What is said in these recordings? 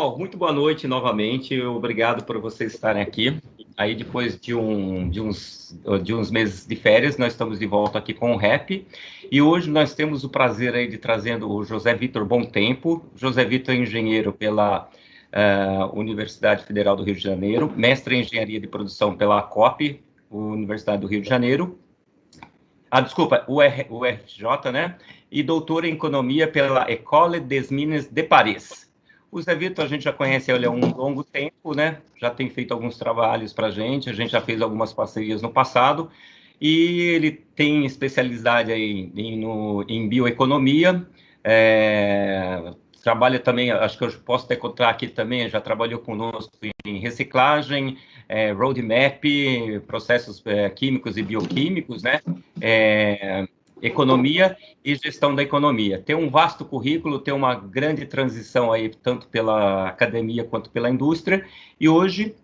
pessoal, muito boa noite novamente. Obrigado por vocês estarem aqui. Aí, depois de uns meses de férias, nós estamos de volta aqui com o REP. E hoje nós temos o prazer aí de trazer o José Vitor Bom Tempo. José Vitor é engenheiro pela Universidade Federal do Rio de Janeiro, mestre em engenharia de produção pela ACOP, Universidade do Rio de Janeiro. Desculpa, UFJ, né? E doutor em economia pela École des Mines de Paris. O Zé Vitor, a gente já conhece ele há um longo tempo, né? Já tem feito alguns trabalhos para a gente já fez algumas parcerias no passado, e ele tem especialidade aí em bioeconomia, trabalha também, acho que eu posso até contar aqui também, já trabalhou conosco em reciclagem, roadmap, processos químicos e bioquímicos, né? Economia e gestão da economia. Tem um vasto currículo, tem uma grande transição aí, tanto pela academia quanto pela indústria, e hoje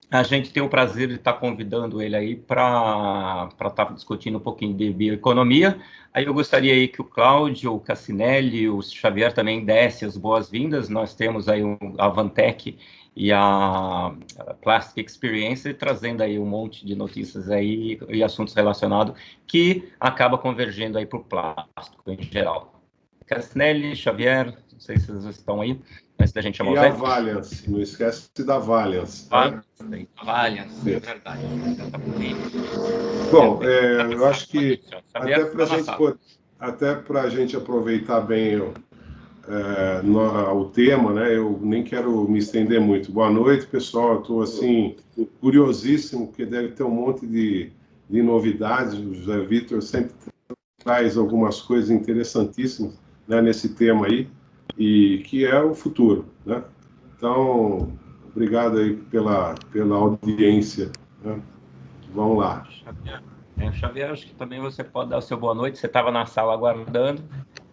a gente tem o prazer de estar convidando ele aí para estar discutindo um pouquinho de bioeconomia. Aí eu gostaria aí que o Cláudio, o Cassinelli, o Xavier também dessem as boas-vindas. Nós temos aí a Vantec e a Plastic Experience trazendo aí um monte de notícias aí e assuntos relacionados que acaba convergendo aí para o plástico em geral. Cassinelli, Xavier, não sei se vocês estão aí, antes da gente chamar o Zé. E a Valiance, não esquece da Valiance. Tá? Valiance, é verdade. Bom, eu acho que até para a gente aproveitar bem o tema, né? Eu nem quero me estender muito. Boa noite, pessoal. Estou assim curiosíssimo, porque deve ter um monte de novidades. O José Vitor sempre traz algumas coisas interessantíssimas, né, nesse tema aí, e que é o futuro, né? Então, obrigado aí pela audiência, né? Vamos lá. Xavier, acho que também você pode dar o seu boa noite. Você estava na sala aguardando.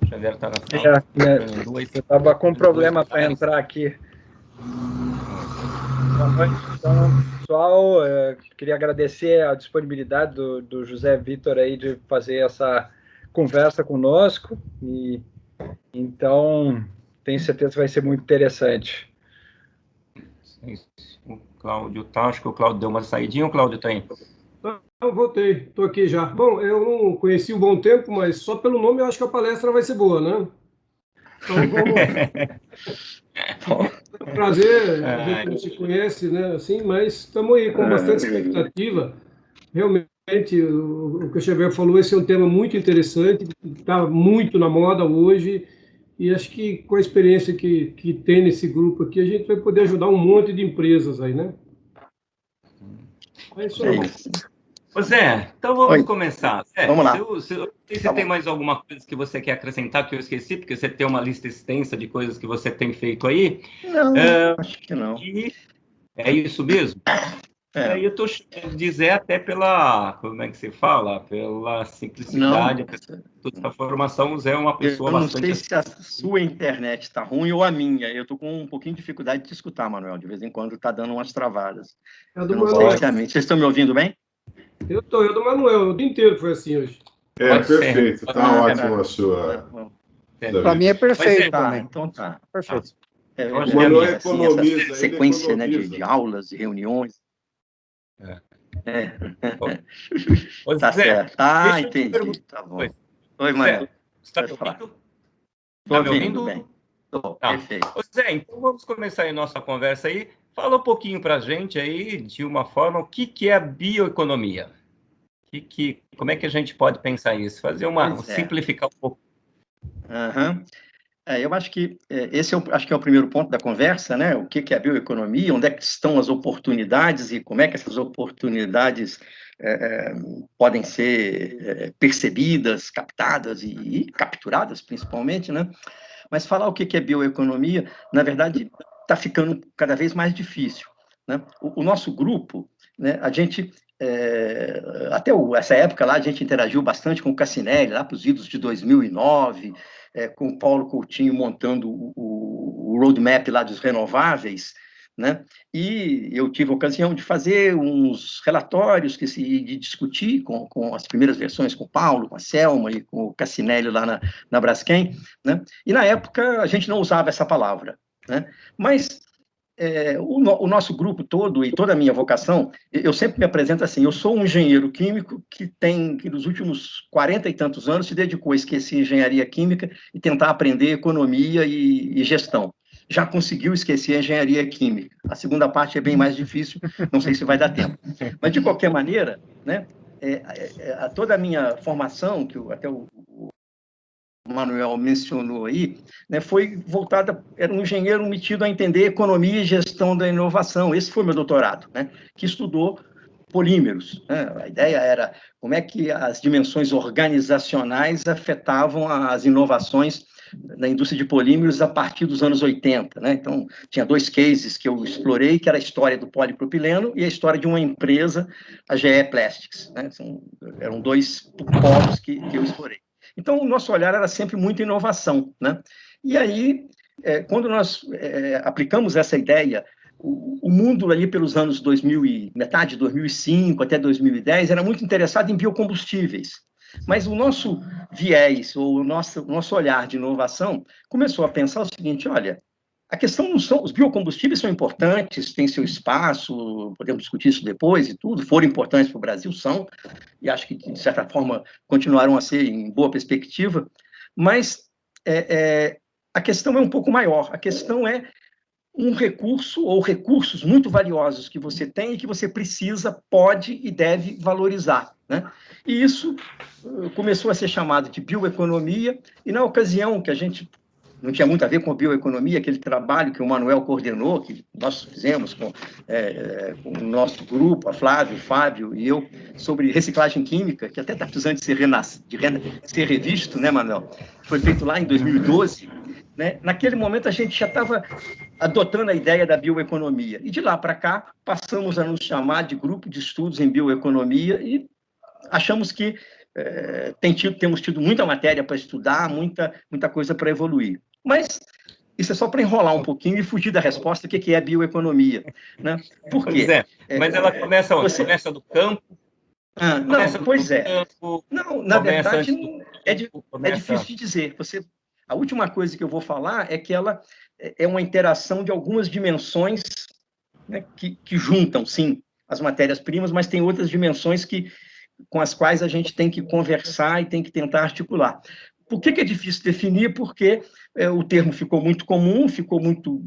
O Xavier está na sala. Eu estava com problema para entrar aqui. Boa noite, então, pessoal. Queria agradecer a disponibilidade do José Vitor aí de fazer essa conversa conosco. E então, tenho certeza que vai ser muito interessante. O Cláudio tá, acho que o Cláudio deu uma saidinha. O Cláudio está aí? Eu voltei, estou aqui já. Bom, eu não conheci o Bom Tempo, mas só pelo nome eu acho que a palestra vai ser boa, né? Então vamos. É um prazer, a gente não se conhece, né? Assim, mas estamos aí com bastante expectativa. Realmente, o que o Xavier falou, esse é um tema muito interessante, está muito na moda hoje, e acho que com a experiência que tem nesse grupo aqui, a gente vai poder ajudar um monte de empresas aí, né? É isso aí. Ô Zé, então vamos começar. Zé, vamos lá. Se tem mais alguma coisa que você quer acrescentar que eu esqueci, porque você tem uma lista extensa de coisas que você tem feito aí. Não, acho que não. É isso mesmo? Aí eu estou dizer até pela, como é que se fala? Pela simplicidade, toda a formação, o Zé é uma pessoa bastante... Eu não sei se a sua internet está ruim ou a minha. Eu estou com um pouquinho de dificuldade de te escutar, Manuel. De vez em quando está dando umas travadas. Eu não sei se vocês estão me ouvindo bem? Eu do Manuel, o dia inteiro foi assim hoje. Perfeito, tá ótimo a sua... Para mim é perfeito também. Então tá. Perfeito. O Manuel economiza. Essa sequência, né, de aulas, de reuniões. Tá certo. Entendi. Tá bom. Oi, Manuel. Você está me ouvindo? Estou ouvindo bem. Perfeito. Zé, então vamos começar aí nossa conversa aí. Fala um pouquinho para a gente aí, de uma forma, o que é a bioeconomia? Como é que a gente pode pensar isso? Simplificar um pouco. Eu acho que esse acho que é o primeiro ponto da conversa, né? O que é a bioeconomia, onde é que estão as oportunidades e como é que essas oportunidades podem ser percebidas, captadas e capturadas, principalmente, né? Mas falar o que é bioeconomia, na verdade, está ficando cada vez mais difícil, né? O nosso grupo, né, a gente, até essa época lá, a gente interagiu bastante com o Cassinelli, lá para os idos de 2009, com o Paulo Coutinho montando o roadmap lá dos renováveis, né? E eu tive a ocasião de fazer uns relatórios de discutir com as primeiras versões com o Paulo, com a Selma e com o Cassinelli lá na Braskem, né? E na época a gente não usava essa palavra, né? Mas o nosso grupo todo e toda a minha vocação, eu sempre me apresento assim, eu sou um engenheiro químico que nos últimos 40 e tantos anos se dedicou a esquecer engenharia química e tentar aprender economia e gestão. Já conseguiu esquecer a engenharia química. A segunda parte é bem mais difícil, não sei se vai dar tempo. Mas, de qualquer maneira, né, toda a minha formação, que até o Manuel mencionou aí, né, foi voltada, era um engenheiro metido a entender economia e gestão da inovação. Esse foi meu doutorado, né, que estudou polímeros, né? A ideia era como é que as dimensões organizacionais afetavam as inovações na indústria de polímeros a partir dos anos 80, né? Então, tinha 2 cases que eu explorei, que era a história do polipropileno e a história de uma empresa, a GE Plastics, né? Eram 2 polos que eu explorei. Então, o nosso olhar era sempre muito inovação, né? E aí, quando nós aplicamos essa ideia, o mundo ali pelos anos 2000 metade de 2005 até 2010 era muito interessado em biocombustíveis. Mas o nosso viés, ou o nosso olhar de inovação, começou a pensar o seguinte, olha, a questão não são... Os biocombustíveis são importantes, têm seu espaço, podemos discutir isso depois e tudo, foram importantes para o Brasil, são, e acho que, de certa forma, continuaram a ser em boa perspectiva, mas a questão é um pouco maior. A questão é um recurso ou recursos muito valiosos que você tem e que você precisa, pode e deve valorizar, né? E isso começou a ser chamado de bioeconomia, e na ocasião que a gente não tinha muito a ver com bioeconomia, aquele trabalho que o Manuel coordenou, que nós fizemos com o nosso grupo, a Flávio, o Fábio e eu, sobre reciclagem química, que até está precisando de ser revisto, né, Manuel? Foi feito lá em 2012, né? Naquele momento a gente já estava adotando a ideia da bioeconomia, e de lá para cá passamos a nos chamar de grupo de estudos em bioeconomia e achamos que temos tido muita matéria para estudar, muita coisa para evoluir. Mas isso é só para enrolar um pouquinho e fugir da resposta do que é bioeconomia, né? Por quê? Mas ela começa onde? Começa do campo? Não, pois é. Não, na verdade, é difícil de dizer. A última coisa que eu vou falar é que ela é uma interação de algumas dimensões, né, que juntam, sim, as matérias-primas, mas tem outras dimensões com as quais a gente tem que conversar e tem que tentar articular. Por que é difícil definir? Porque o termo ficou muito comum, ficou muito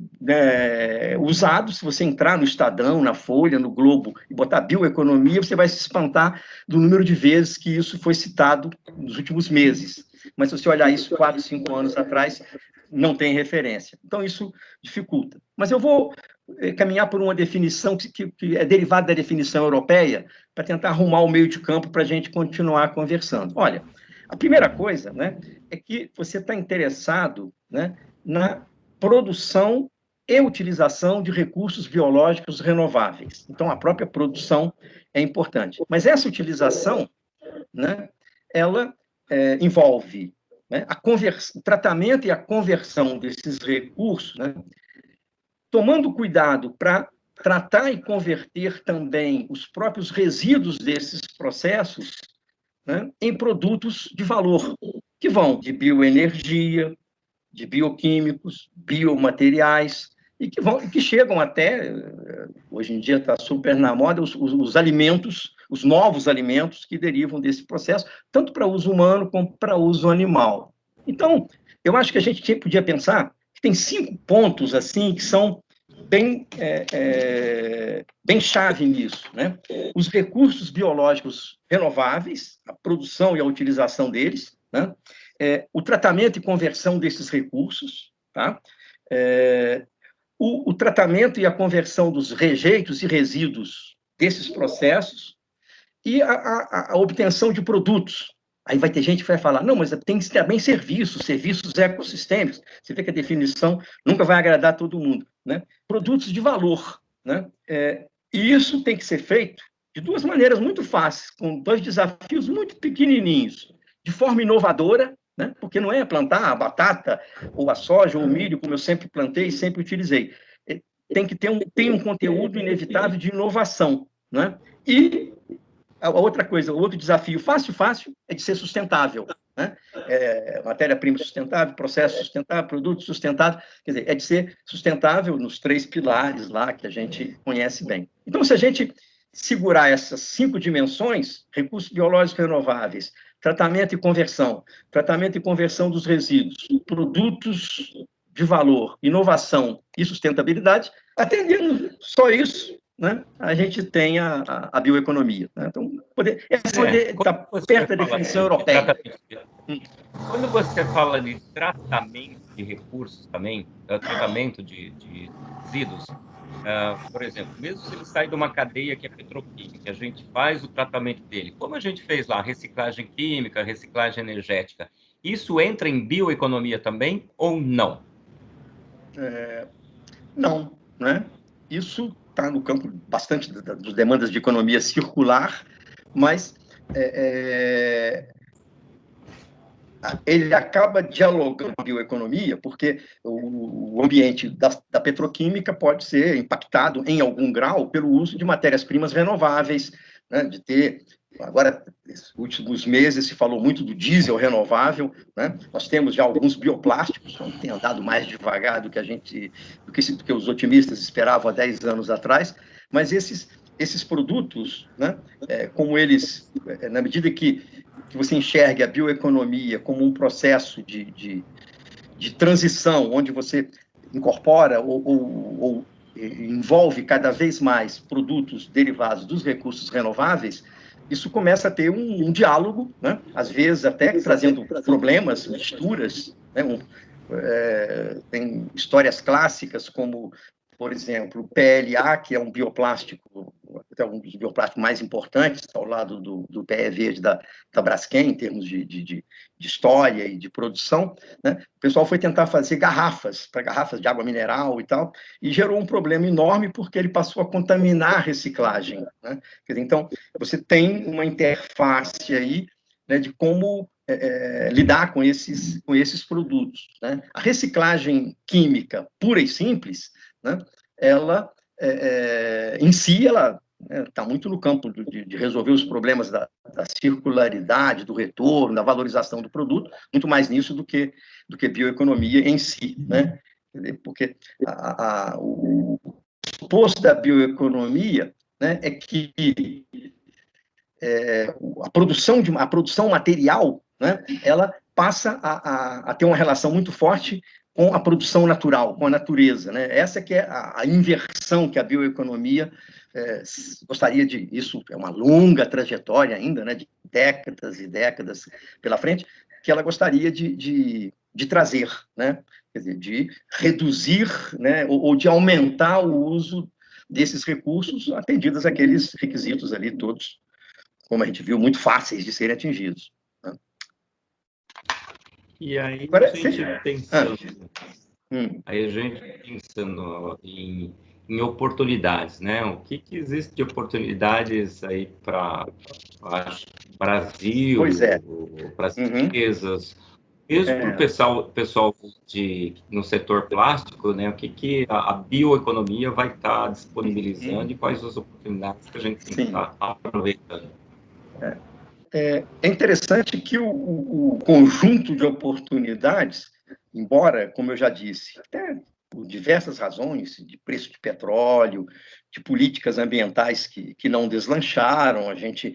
usado. Se você entrar no Estadão, na Folha, no Globo e botar bioeconomia, você vai se espantar do número de vezes que isso foi citado nos últimos meses. Mas se você olhar isso 4, 5 anos atrás, não tem referência. Então, isso dificulta. Mas eu vou caminhar por uma definição que é derivada da definição europeia para tentar arrumar o meio de campo para a gente continuar conversando. Olha, a primeira coisa, né, é que você está interessado, né, na produção e utilização de recursos biológicos renováveis. Então, a própria produção é importante. Mas essa utilização, né, ela envolve, né, o tratamento e a conversão desses recursos, né, tomando cuidado para tratar e converter também os próprios resíduos desses processos, né, em produtos de valor, que vão de bioenergia, de bioquímicos, biomateriais, e que chegam até, hoje em dia está super na moda, os alimentos, os novos alimentos que derivam desse processo, tanto para uso humano como para uso animal. Então, eu acho que a gente podia pensar que tem 5 pontos assim que são bem chave nisso, né? Os recursos biológicos renováveis, a produção e a utilização deles, né? O tratamento e conversão desses recursos, tá? O tratamento e a conversão dos rejeitos e resíduos desses processos e a obtenção de produtos. Aí vai ter gente que vai falar, não, mas tem também serviços ecossistêmicos. Você vê que a definição nunca vai agradar todo mundo, né? Produtos de valor, né? E isso tem que ser feito de 2 maneiras muito fáceis, com 2 desafios muito pequenininhos, de forma inovadora, né? Porque não é plantar a batata, ou a soja, ou o milho, como eu sempre plantei e sempre utilizei. Tem que ter um conteúdo inevitável de inovação, né? E a outra coisa, o outro desafio fácil, é de ser sustentável, né? Matéria-prima sustentável, processo sustentável, produto sustentável, quer dizer, é de ser sustentável nos 3 pilares lá que a gente conhece bem. Então, se a gente segurar essas 5 dimensões, recursos biológicos renováveis, tratamento e conversão dos resíduos, produtos de valor, inovação e sustentabilidade, atendendo só isso, né, a gente tem a bioeconomia. Né? Então, está perto da definição europeia. Quando você fala de tratamento de recursos também, tratamento de resíduos, por exemplo, mesmo se ele sai de uma cadeia que é petroquímica, a gente faz o tratamento dele, como a gente fez lá, reciclagem química, reciclagem energética, isso entra em bioeconomia também ou não? Não, né? Isso está no campo bastante das demandas de economia circular, mas ele acaba dialogando com a bioeconomia, porque o ambiente da petroquímica pode ser impactado em algum grau pelo uso de matérias-primas renováveis, né? De ter... Agora, nesses últimos meses, se falou muito do diesel renovável, né? Nós temos já alguns bioplásticos, que têm andado mais devagar do que os otimistas esperavam há 10 anos atrás, mas esses produtos, né? Como eles, na medida que você enxergue a bioeconomia como um processo de transição, onde você incorpora ou envolve cada vez mais produtos derivados dos recursos renováveis, isso começa a ter um diálogo, né? Às vezes até trazendo problemas, misturas, né? Tem histórias clássicas como, por exemplo, o PLA, que é um bioplástico, é um dos bioplásticos mais importantes, ao lado do PE verde da Braskem, em termos de história e de produção, né? O pessoal foi tentar fazer garrafas de água mineral e tal, e gerou um problema enorme porque ele passou a contaminar a reciclagem, né? Quer dizer, então, você tem uma interface aí, né, de como lidar com esses produtos, né? A reciclagem química pura e simples, né, ela, em si, ela está muito no campo de resolver os problemas da circularidade, do retorno, da valorização do produto, muito mais nisso do que bioeconomia em si, né? Porque o oposto da bioeconomia, né, é que a produção material, né, ela passa a ter uma relação muito forte com a produção natural, com a natureza, né? Essa que é a inversão que a bioeconomia gostaria de... Isso é uma longa trajetória ainda, né, de décadas e décadas pela frente, que ela gostaria de trazer, né? Quer dizer, de reduzir, né, ou de aumentar o uso desses recursos, atendidos aqueles requisitos ali todos, como a gente viu, muito fáceis de serem atingidos. Né? E aí agora, a gente pensando em oportunidades, né? O que existe de oportunidades aí para o Brasil, para as empresas, mesmo para o pessoal no setor plástico, né? O que a bioeconomia vai estar disponibilizando e quais as oportunidades que a gente tem que estar aproveitando? É interessante que o conjunto de oportunidades, embora, como eu já disse, até por diversas razões, de preço de petróleo, de políticas ambientais que não deslancharam, a gente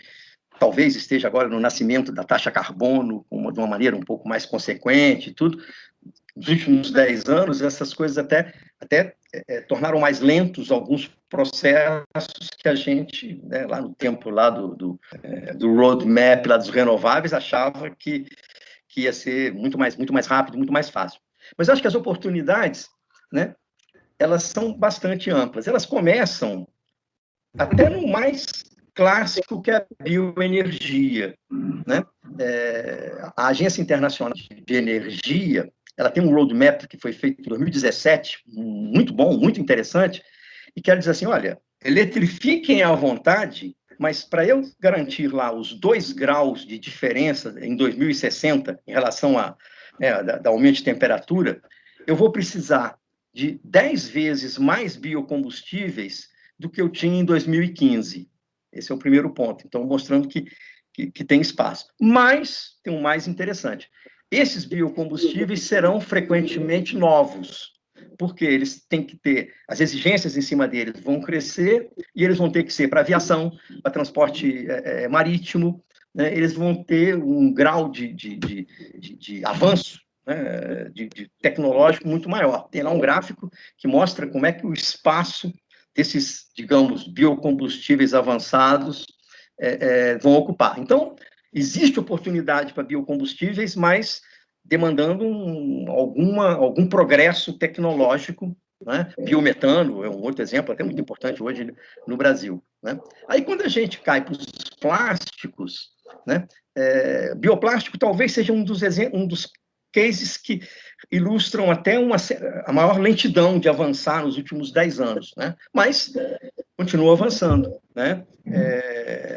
talvez esteja agora no nascimento da taxa carbono de uma maneira um pouco mais consequente e tudo. Nos últimos 10 anos, essas coisas até tornaram mais lentos alguns processos que a gente, né, lá no tempo lá do roadmap lá dos renováveis, achava que ia ser muito mais rápido, muito mais fácil. Mas acho que as oportunidades, né, elas são bastante amplas. Elas começam até no mais clássico, que é a bioenergia, né? A Agência Internacional de Energia, ela tem um roadmap que foi feito em 2017, muito bom, muito interessante, e quer dizer assim, olha, eletrifiquem à vontade, mas para eu garantir lá os 2 graus de diferença em 2060, em relação ao aumento de temperatura, eu vou precisar de 10 vezes mais biocombustíveis do que eu tinha em 2015. Esse é o primeiro ponto. Então, mostrando que que tem espaço. Mas tem um mais interessante. Esses biocombustíveis serão frequentemente novos, porque eles têm que ter, as exigências em cima deles vão crescer, e eles vão ter que ser para aviação, para transporte marítimo, né? Eles vão ter um grau de avanço, né? de tecnológico muito maior. Tem lá um gráfico que mostra como é que o espaço desses, digamos, biocombustíveis avançados vão ocupar. Então, existe oportunidade para biocombustíveis, mas demandando algum progresso tecnológico, né? Biometano é um outro exemplo, até muito importante hoje no Brasil, né? Aí, quando a gente cai para os plásticos, né? Bioplástico talvez seja um dos cases que ilustram até a maior lentidão de avançar nos últimos 10 anos, né? Mas continua avançando, né?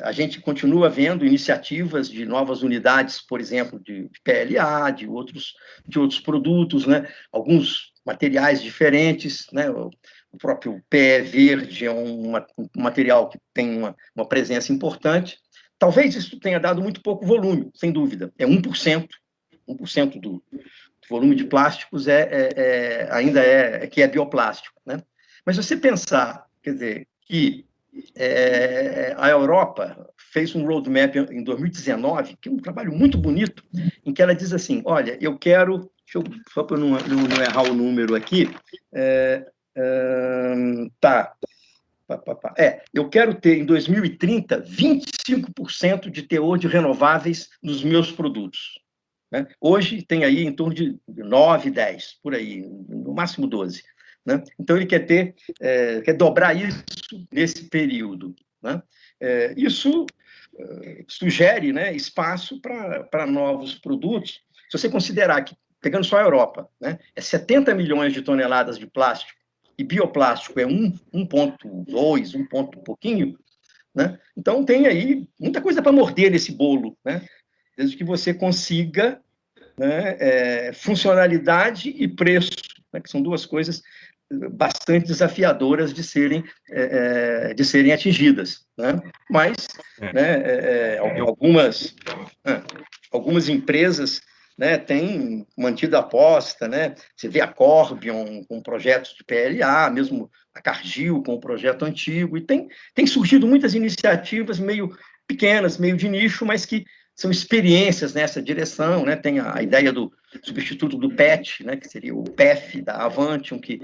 A gente continua vendo iniciativas de novas unidades, por exemplo, de PLA, de outros produtos, né? Alguns materiais diferentes, né? O próprio PE verde é um material que tem uma presença importante. Talvez isso tenha dado muito pouco volume, sem dúvida. É 1% do volume de plásticos ainda que é bioplástico, né? Mas se você pensar, quer dizer, que a Europa fez um roadmap em 2019, que é um trabalho muito bonito, em que ela diz assim, olha, eu quero, só para não errar o número aqui, eu quero ter, em 2030, 25% de teor de renováveis nos meus produtos. Né? Hoje tem aí em torno de 9, 10, por aí, no máximo 12. Né? Então, ele quer dobrar isso nesse período. Né? Isso sugere, né, espaço para novos produtos. Se você considerar que, pegando só a Europa, né, 70 milhões de toneladas de plástico, e bioplástico é 1,2, 1 ponto pouquinho, né? Então tem aí muita coisa para morder nesse bolo, né? Desde que você consiga, né, funcionalidade e preço, né, que são duas coisas bastante desafiadoras de serem atingidas, né? Mas, né, algumas empresas, né, têm mantido a aposta, né? Você vê a Corbion com projetos de PLA, mesmo a Cargill com o projeto antigo, e tem surgido muitas iniciativas meio pequenas, meio de nicho, mas que são experiências nessa direção, né? Tem a ideia do substituto do PET, né? Que seria o PEF da Avantium, que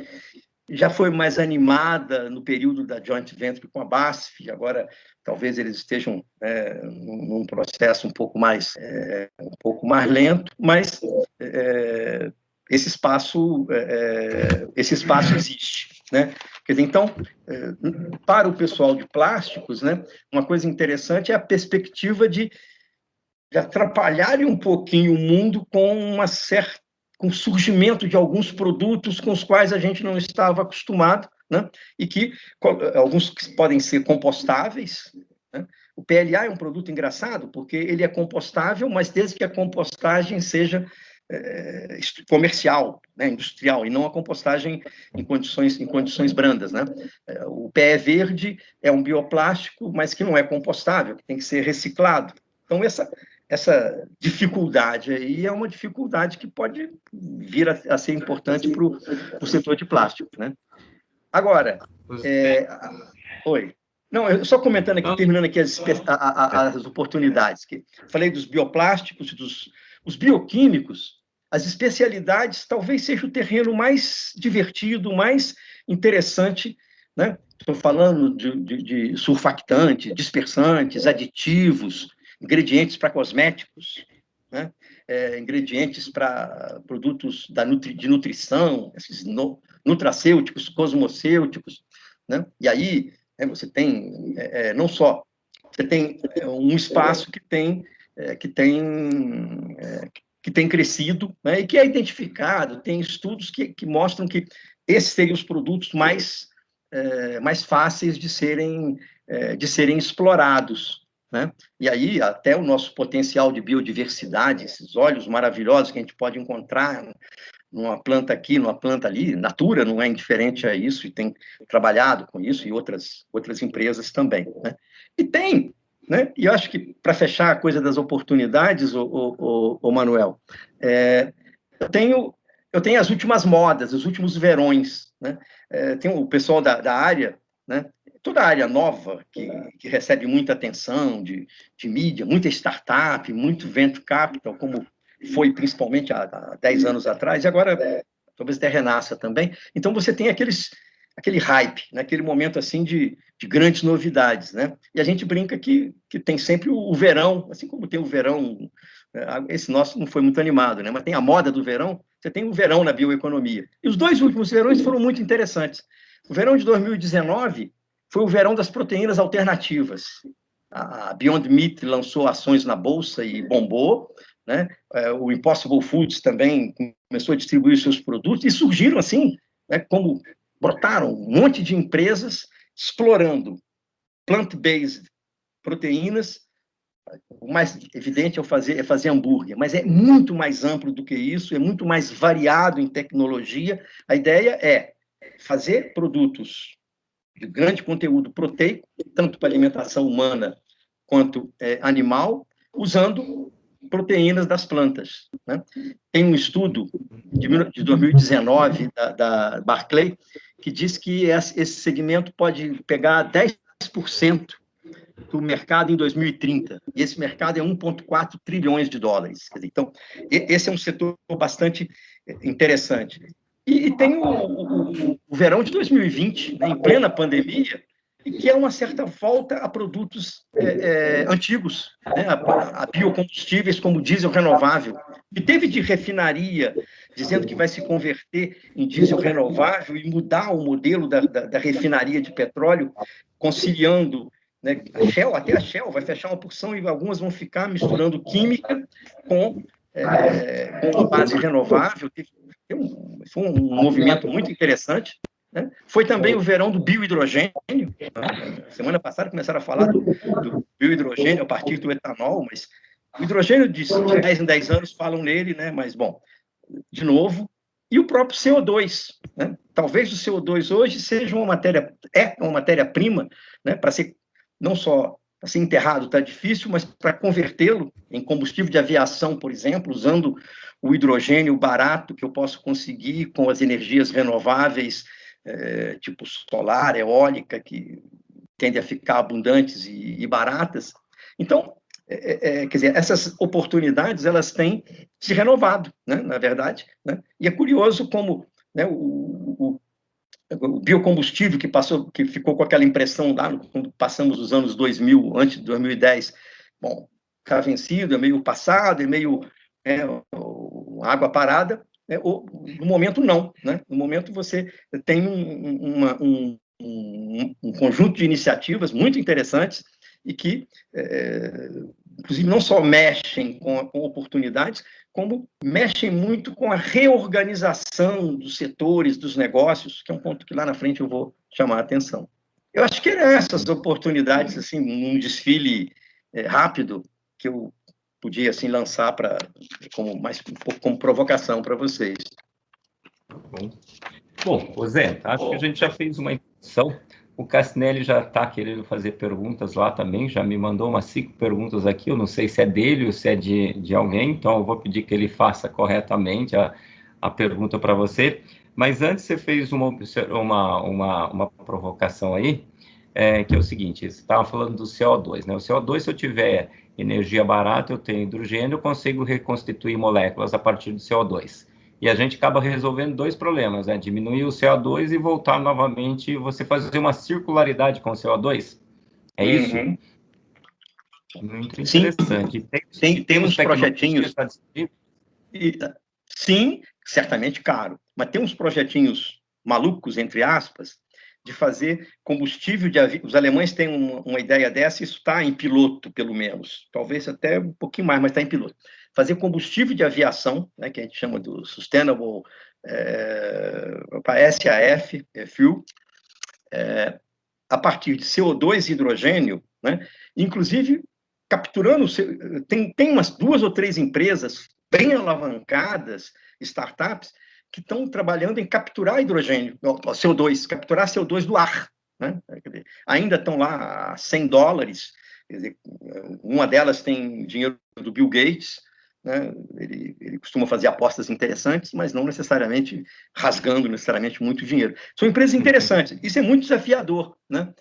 já foi mais animada no período da joint venture com a BASF, agora talvez eles estejam num processo um pouco mais lento, mas esse espaço existe, né? Quer dizer, então, para o pessoal de plásticos, né, uma coisa interessante é a perspectiva de atrapalharem um pouquinho o mundo com o surgimento de alguns produtos com os quais a gente não estava acostumado, né? E que alguns podem ser compostáveis, né? O PLA é um produto engraçado, porque ele é compostável, mas desde que a compostagem seja comercial, né, industrial, e não a compostagem em condições brandas, né? O PE verde é um bioplástico, mas que não é compostável, que tem que ser reciclado. Então, essa dificuldade aí é uma dificuldade que pode vir a ser importante para o setor de plástico, né? Agora, oi. Não, eu só comentando aqui, terminando aqui as oportunidades. Falei dos bioplásticos, os bioquímicos, as especialidades talvez seja o terreno mais divertido, mais interessante, né? Estou falando de surfactantes, dispersantes, aditivos, ingredientes para cosméticos, né? Ingredientes para produtos de nutrição, esses nutracêuticos, cosmocêuticos, né? E aí você tem não só você tem um espaço que tem crescido, né? E que é identificado, tem estudos que mostram que esses seriam os produtos mais fáceis de serem explorados, né? E aí, até o nosso potencial de biodiversidade, esses óleos maravilhosos que a gente pode encontrar numa planta aqui, numa planta ali, Natura não é indiferente a isso, e tem trabalhado com isso, e outras empresas também, né? E tem né? E eu acho que, para fechar a coisa das oportunidades, o Manuel, eu tenho as últimas modas, os últimos verões, né? Tem o pessoal da área, né? Toda a área nova, que recebe muita atenção de mídia, muita startup, muito venture capital, como foi principalmente há 10 anos atrás, e agora talvez até renasça também. Então, você tem aquele hype, né? Aquele momento assim de grandes novidades, né? E a gente brinca que tem sempre o verão, assim como tem o verão, esse nosso não foi muito animado, né? Mas tem a moda do verão, você tem o verão na bioeconomia. E os 2 últimos verões foram muito interessantes. O verão de 2019 foi o verão das proteínas alternativas. A Beyond Meat lançou ações na bolsa e bombou, né? O Impossible Foods também começou a distribuir seus produtos e surgiram assim, né, como brotaram um monte de empresas explorando plant-based proteínas. O mais evidente é fazer hambúrguer, mas é muito mais amplo do que isso, é muito mais variado em tecnologia. A ideia é fazer produtos de grande conteúdo proteico, tanto para alimentação humana quanto animal, usando proteínas das plantas, né? Tem um estudo de 2019 da Barclay que diz que esse segmento pode pegar 10% do mercado em 2030, e esse mercado é 1,4 trilhões de dólares. Então, esse é um setor bastante interessante. E tem o verão de 2020, né, em plena pandemia, e que é uma certa volta a produtos antigos, né, a biocombustíveis como diesel renovável, que teve de refinaria, dizendo que vai se converter em diesel renovável e mudar o modelo da refinaria de petróleo, conciliando, né, até a Shell vai fechar uma porção e algumas vão ficar misturando química com a base renovável. Foi um movimento muito interessante, né? Foi também o verão do biohidrogênio. Semana passada começaram a falar do biohidrogênio a partir do etanol, mas o hidrogênio de 10 em 10 anos falam nele, né? Mas, bom, de novo, e o próprio CO2, né? Talvez o CO2 hoje seja uma matéria-prima, né? Para ser, não só para ser enterrado está difícil, mas para convertê-lo em combustível de aviação, por exemplo, usando o hidrogênio barato que eu posso conseguir com as energias renováveis, tipo solar, eólica, que tendem a ficar abundantes e baratas. Então, quer dizer, essas oportunidades, elas têm se renovado, né, na verdade, né? E é curioso como, né, o biocombustível que ficou com aquela impressão lá, quando passamos os anos 2000, antes de 2010, bom, está vencido, é meio passado, é meio água parada. No momento, não, né? No momento, você tem um conjunto de iniciativas muito interessantes e que, inclusive, não só mexem com oportunidades, como mexem muito com a reorganização dos setores, dos negócios, que é um ponto que lá na frente eu vou chamar a atenção. Eu acho que eram essas oportunidades, assim, num desfile rápido, que eu podia, assim, lançar como provocação para vocês. Bom, Zé, acho que a gente já fez uma introdução. O Cassinelli já está querendo fazer perguntas lá também, já me mandou umas 5 perguntas aqui, eu não sei se é dele ou se é de alguém, então eu vou pedir que ele faça corretamente a pergunta para você. Mas antes você fez uma provocação aí, que é o seguinte, você estava falando do CO2, né? O CO2, se eu tiver energia barata, eu tenho hidrogênio, eu consigo reconstituir moléculas a partir do CO2. E a gente acaba resolvendo 2 problemas, né? Diminuir o CO2 e voltar novamente, você fazer uma circularidade com o CO2. É isso? Muito interessante. Sim, tem uns projetinhos. Sim, certamente caro, mas tem uns projetinhos malucos, entre aspas, de fazer combustível de avião. Os alemães têm uma ideia dessa, isso está em piloto, pelo menos. Talvez até um pouquinho mais, mas está em piloto. Fazer combustível de aviação, né, que a gente chama do Sustainable SAF, Fuel, a partir de CO2 e hidrogênio, né, inclusive capturando... Tem umas 2 ou 3 empresas bem alavancadas, startups, que estão trabalhando em capturar hidrogênio, CO2, capturar CO2 do ar, né? Ainda estão lá a $100, Quer dizer, uma delas tem dinheiro do Bill Gates, né? Ele costuma fazer apostas interessantes, mas não necessariamente rasgando necessariamente muito dinheiro. São empresas interessantes. Isso é muito desafiador, né?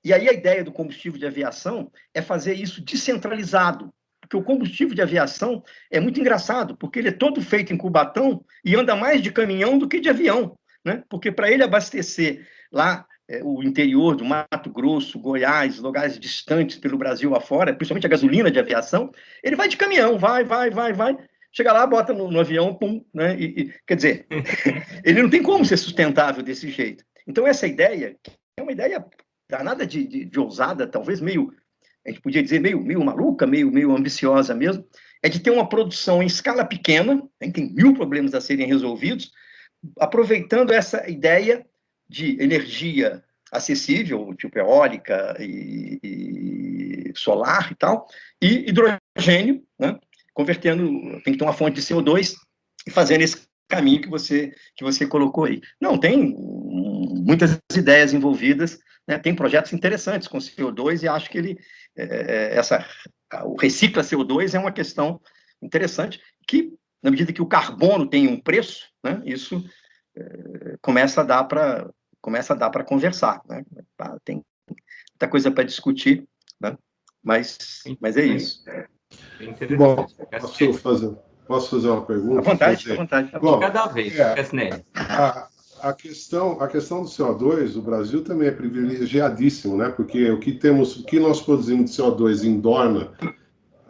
E aí a ideia do combustível de aviação é fazer isso descentralizado, porque o combustível de aviação é muito engraçado, porque ele é todo feito em Cubatão e anda mais de caminhão do que de avião, né? Porque para ele abastecer lá o interior do Mato Grosso, Goiás, lugares distantes pelo Brasil afora, principalmente a gasolina de aviação, ele vai de caminhão, vai, chega lá, bota no avião, pum, né? Quer dizer, ele não tem como ser sustentável desse jeito. Então, essa ideia, que é uma ideia danada de ousada, talvez meio, a gente podia dizer, meio maluca, meio ambiciosa mesmo, é de ter uma produção em escala pequena, né? Tem 1000 problemas a serem resolvidos, aproveitando essa ideia de energia acessível, tipo eólica e solar e tal, e hidrogênio, né? Convertendo, tem que ter uma fonte de CO2 e fazendo esse caminho que você colocou aí. Não, tem muitas ideias envolvidas, né? Tem projetos interessantes com CO2 e acho que o recicla CO2 é uma questão interessante que, na medida que o carbono tem um preço, né? Isso começa a dar para conversar, né? Tem muita coisa para discutir, né? Mas é isso. Bom, posso fazer uma pergunta? À vontade. Bom, cada vez, a questão do CO2, o Brasil também é privilegiadíssimo, né? Porque o que nós produzimos de CO2 em Dorna,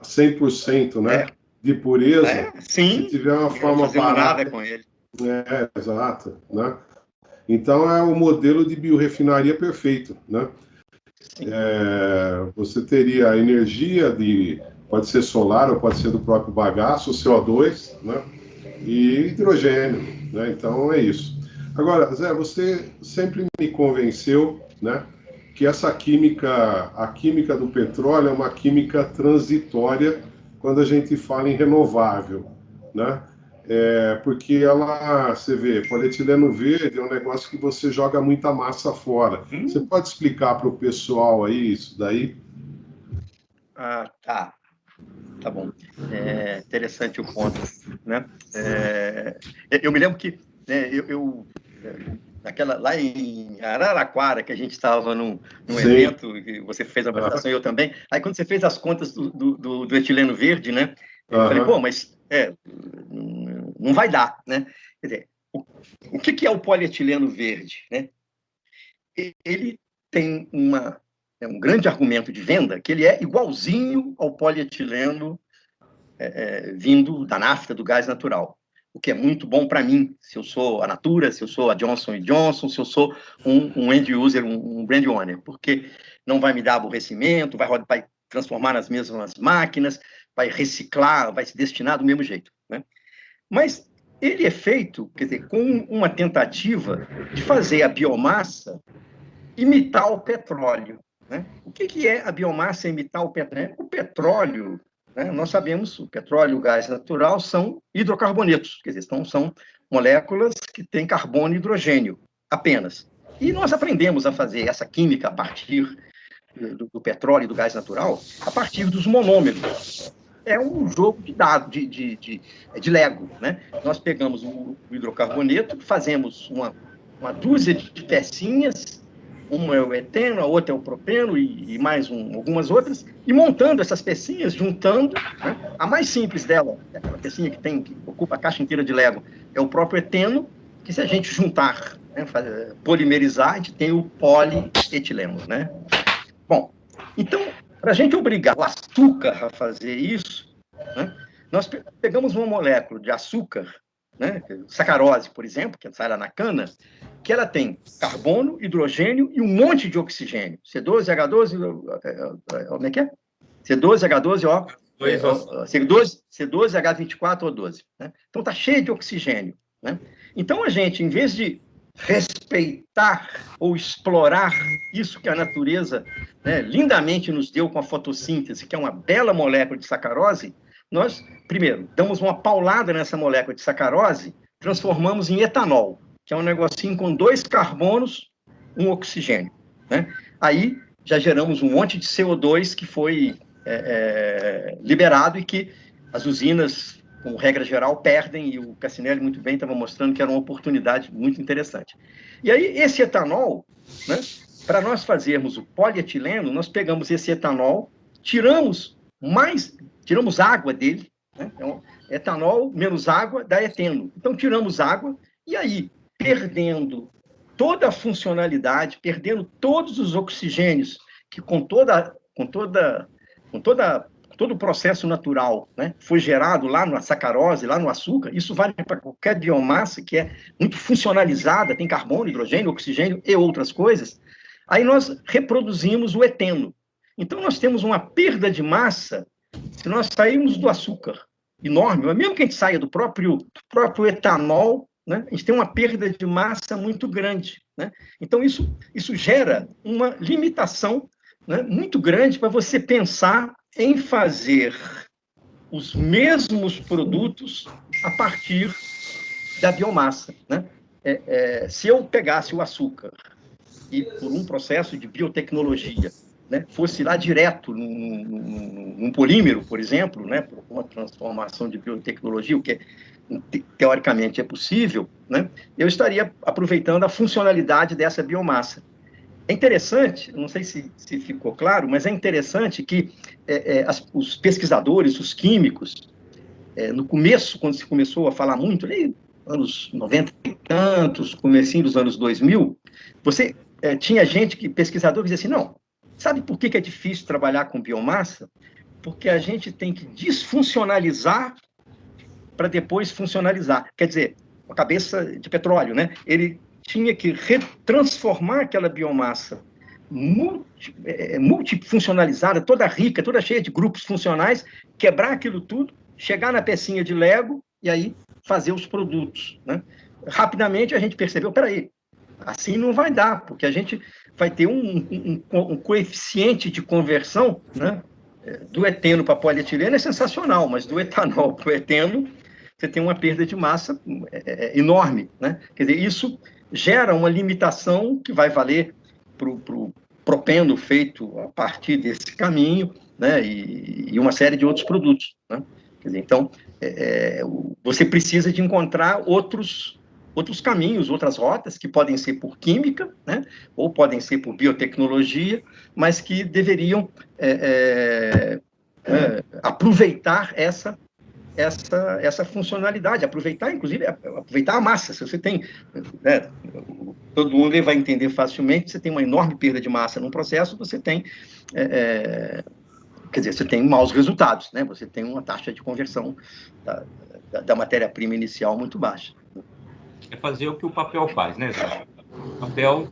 100%, né? De pureza, sim, se tiver uma forma barata... nada com ele. Exato, né? Então é o modelo de biorefinaria perfeito, né? Você teria a energia pode ser solar ou pode ser do próprio bagaço, CO2, né? E hidrogênio, né? Então é isso. Agora, Zé, você sempre me convenceu, né, que a química do petróleo é uma química transitória quando a gente fala em renovável, né? Porque você vê, polietileno verde é um negócio que você joga muita massa fora. Você pode explicar para o pessoal aí isso daí? Tá bom. Interessante o ponto, né? Eu me lembro que lá em Araraquara, que a gente estava num evento, que você fez a apresentação e eu também, aí quando você fez as contas do etileno verde, né? Eu falei, pô, mas não vai dar, né? Quer dizer, o que é o polietileno verde, né? Ele tem um grande argumento de venda, que ele é igualzinho ao polietileno vindo da nafta, do gás natural, o que é muito bom para mim, se eu sou a Natura, se eu sou a Johnson & Johnson, se eu sou um end user, um brand owner, porque não vai me dar aborrecimento, vai transformar nas mesmas máquinas, vai reciclar, vai se destinar do mesmo jeito, né? Mas ele é feito, quer dizer, com uma tentativa de fazer a biomassa imitar o petróleo, né? O que é a biomassa imitar o petróleo? O petróleo, né, nós sabemos, o petróleo e o gás natural são hidrocarbonetos, quer dizer, são moléculas que têm carbono e hidrogênio apenas. E nós aprendemos a fazer essa química a partir do petróleo e do gás natural, a partir dos monômeros. É um jogo de dados, de Lego, né? Nós pegamos o hidrocarboneto, fazemos uma dúzia de pecinhas, uma é o eteno, a outra é o propeno e mais algumas outras, e montando essas pecinhas, juntando, né? A mais simples dela, aquela pecinha que ocupa a caixa inteira de Lego, é o próprio eteno, que se a gente juntar, né, polimerizar, a gente tem o polietileno, né? Bom, então, para a gente obrigar o açúcar a fazer isso, né, nós pegamos uma molécula de açúcar, né, sacarose, por exemplo, que sai lá na cana, que ela tem carbono, hidrogênio e um monte de oxigênio. C12, H12, como é que é? C12, H12, C12, H24, O12. Né? Então, está cheio de oxigênio. Né? Então, a gente, em vez de respeitar ou explorar isso que a natureza, né, lindamente nos deu com a fotossíntese, que é uma bela molécula de sacarose, nós, primeiro, damos uma paulada nessa molécula de sacarose, transformamos em etanol, que é um negocinho com 2 carbonos, 1 oxigênio. Né? Aí, já geramos um monte de CO2 que foi liberado e que as usinas, com regra geral, perdem, e o Cassinelli muito bem estava mostrando que era uma oportunidade muito interessante. E aí, esse etanol, né, para nós fazermos o polietileno, nós pegamos esse etanol, tiramos água dele, né, então, etanol menos água dá eteno. Então, tiramos água, e aí, perdendo toda a funcionalidade, perdendo todos os oxigênios, que com todo o processo natural, né, foi gerado lá na sacarose, lá no açúcar, isso vale para qualquer biomassa que é muito funcionalizada, tem carbono, hidrogênio, oxigênio e outras coisas, aí nós reproduzimos o eteno. Então, nós temos uma perda de massa, se nós sairmos do açúcar enorme, mas mesmo que a gente saia do próprio etanol, né, a gente tem uma perda de massa muito grande, né? Então, isso gera uma limitação, né, muito grande para você pensar em fazer os mesmos produtos a partir da biomassa, né? Se eu pegasse o açúcar e, por um processo de biotecnologia, né, fosse lá direto num polímero, por exemplo, né, por uma transformação de biotecnologia, o que teoricamente é possível, né, eu estaria aproveitando a funcionalidade dessa biomassa. É interessante, não sei se ficou claro, mas é interessante que os pesquisadores, os químicos, no começo, quando se começou a falar muito, ali, anos 90 e tantos, comecinho dos anos 2000, você tinha pesquisador que dizia assim, não, sabe por que é difícil trabalhar com biomassa? Porque a gente tem que desfuncionalizar para depois funcionalizar. Quer dizer, a cabeça de petróleo, né? Ele tinha que retransformar aquela biomassa multifuncionalizada, toda rica, toda cheia de grupos funcionais, quebrar aquilo tudo, chegar na pecinha de Lego e aí fazer os produtos, né? Rapidamente a gente percebeu, peraí, assim não vai dar, porque a gente vai ter um coeficiente de conversão, né, do eteno para polietileno é sensacional, mas do etanol para o eteno, você tem uma perda de massa enorme, né? Quer dizer, isso gera uma limitação que vai valer para o propeno feito a partir desse caminho, né, e uma série de outros produtos, né? Quer dizer, então, você precisa de encontrar outros caminhos, outras rotas, que podem ser por química, né, ou podem ser por biotecnologia, mas que deveriam aproveitar essa funcionalidade, inclusive, aproveitar a massa. Se você tem, né, todo mundo vai entender facilmente, você tem uma enorme perda de massa num processo, você tem, quer dizer, você tem maus resultados, né? Você tem uma taxa de conversão da matéria-prima inicial muito baixa. É fazer o que o papel faz, né, Zé? O papel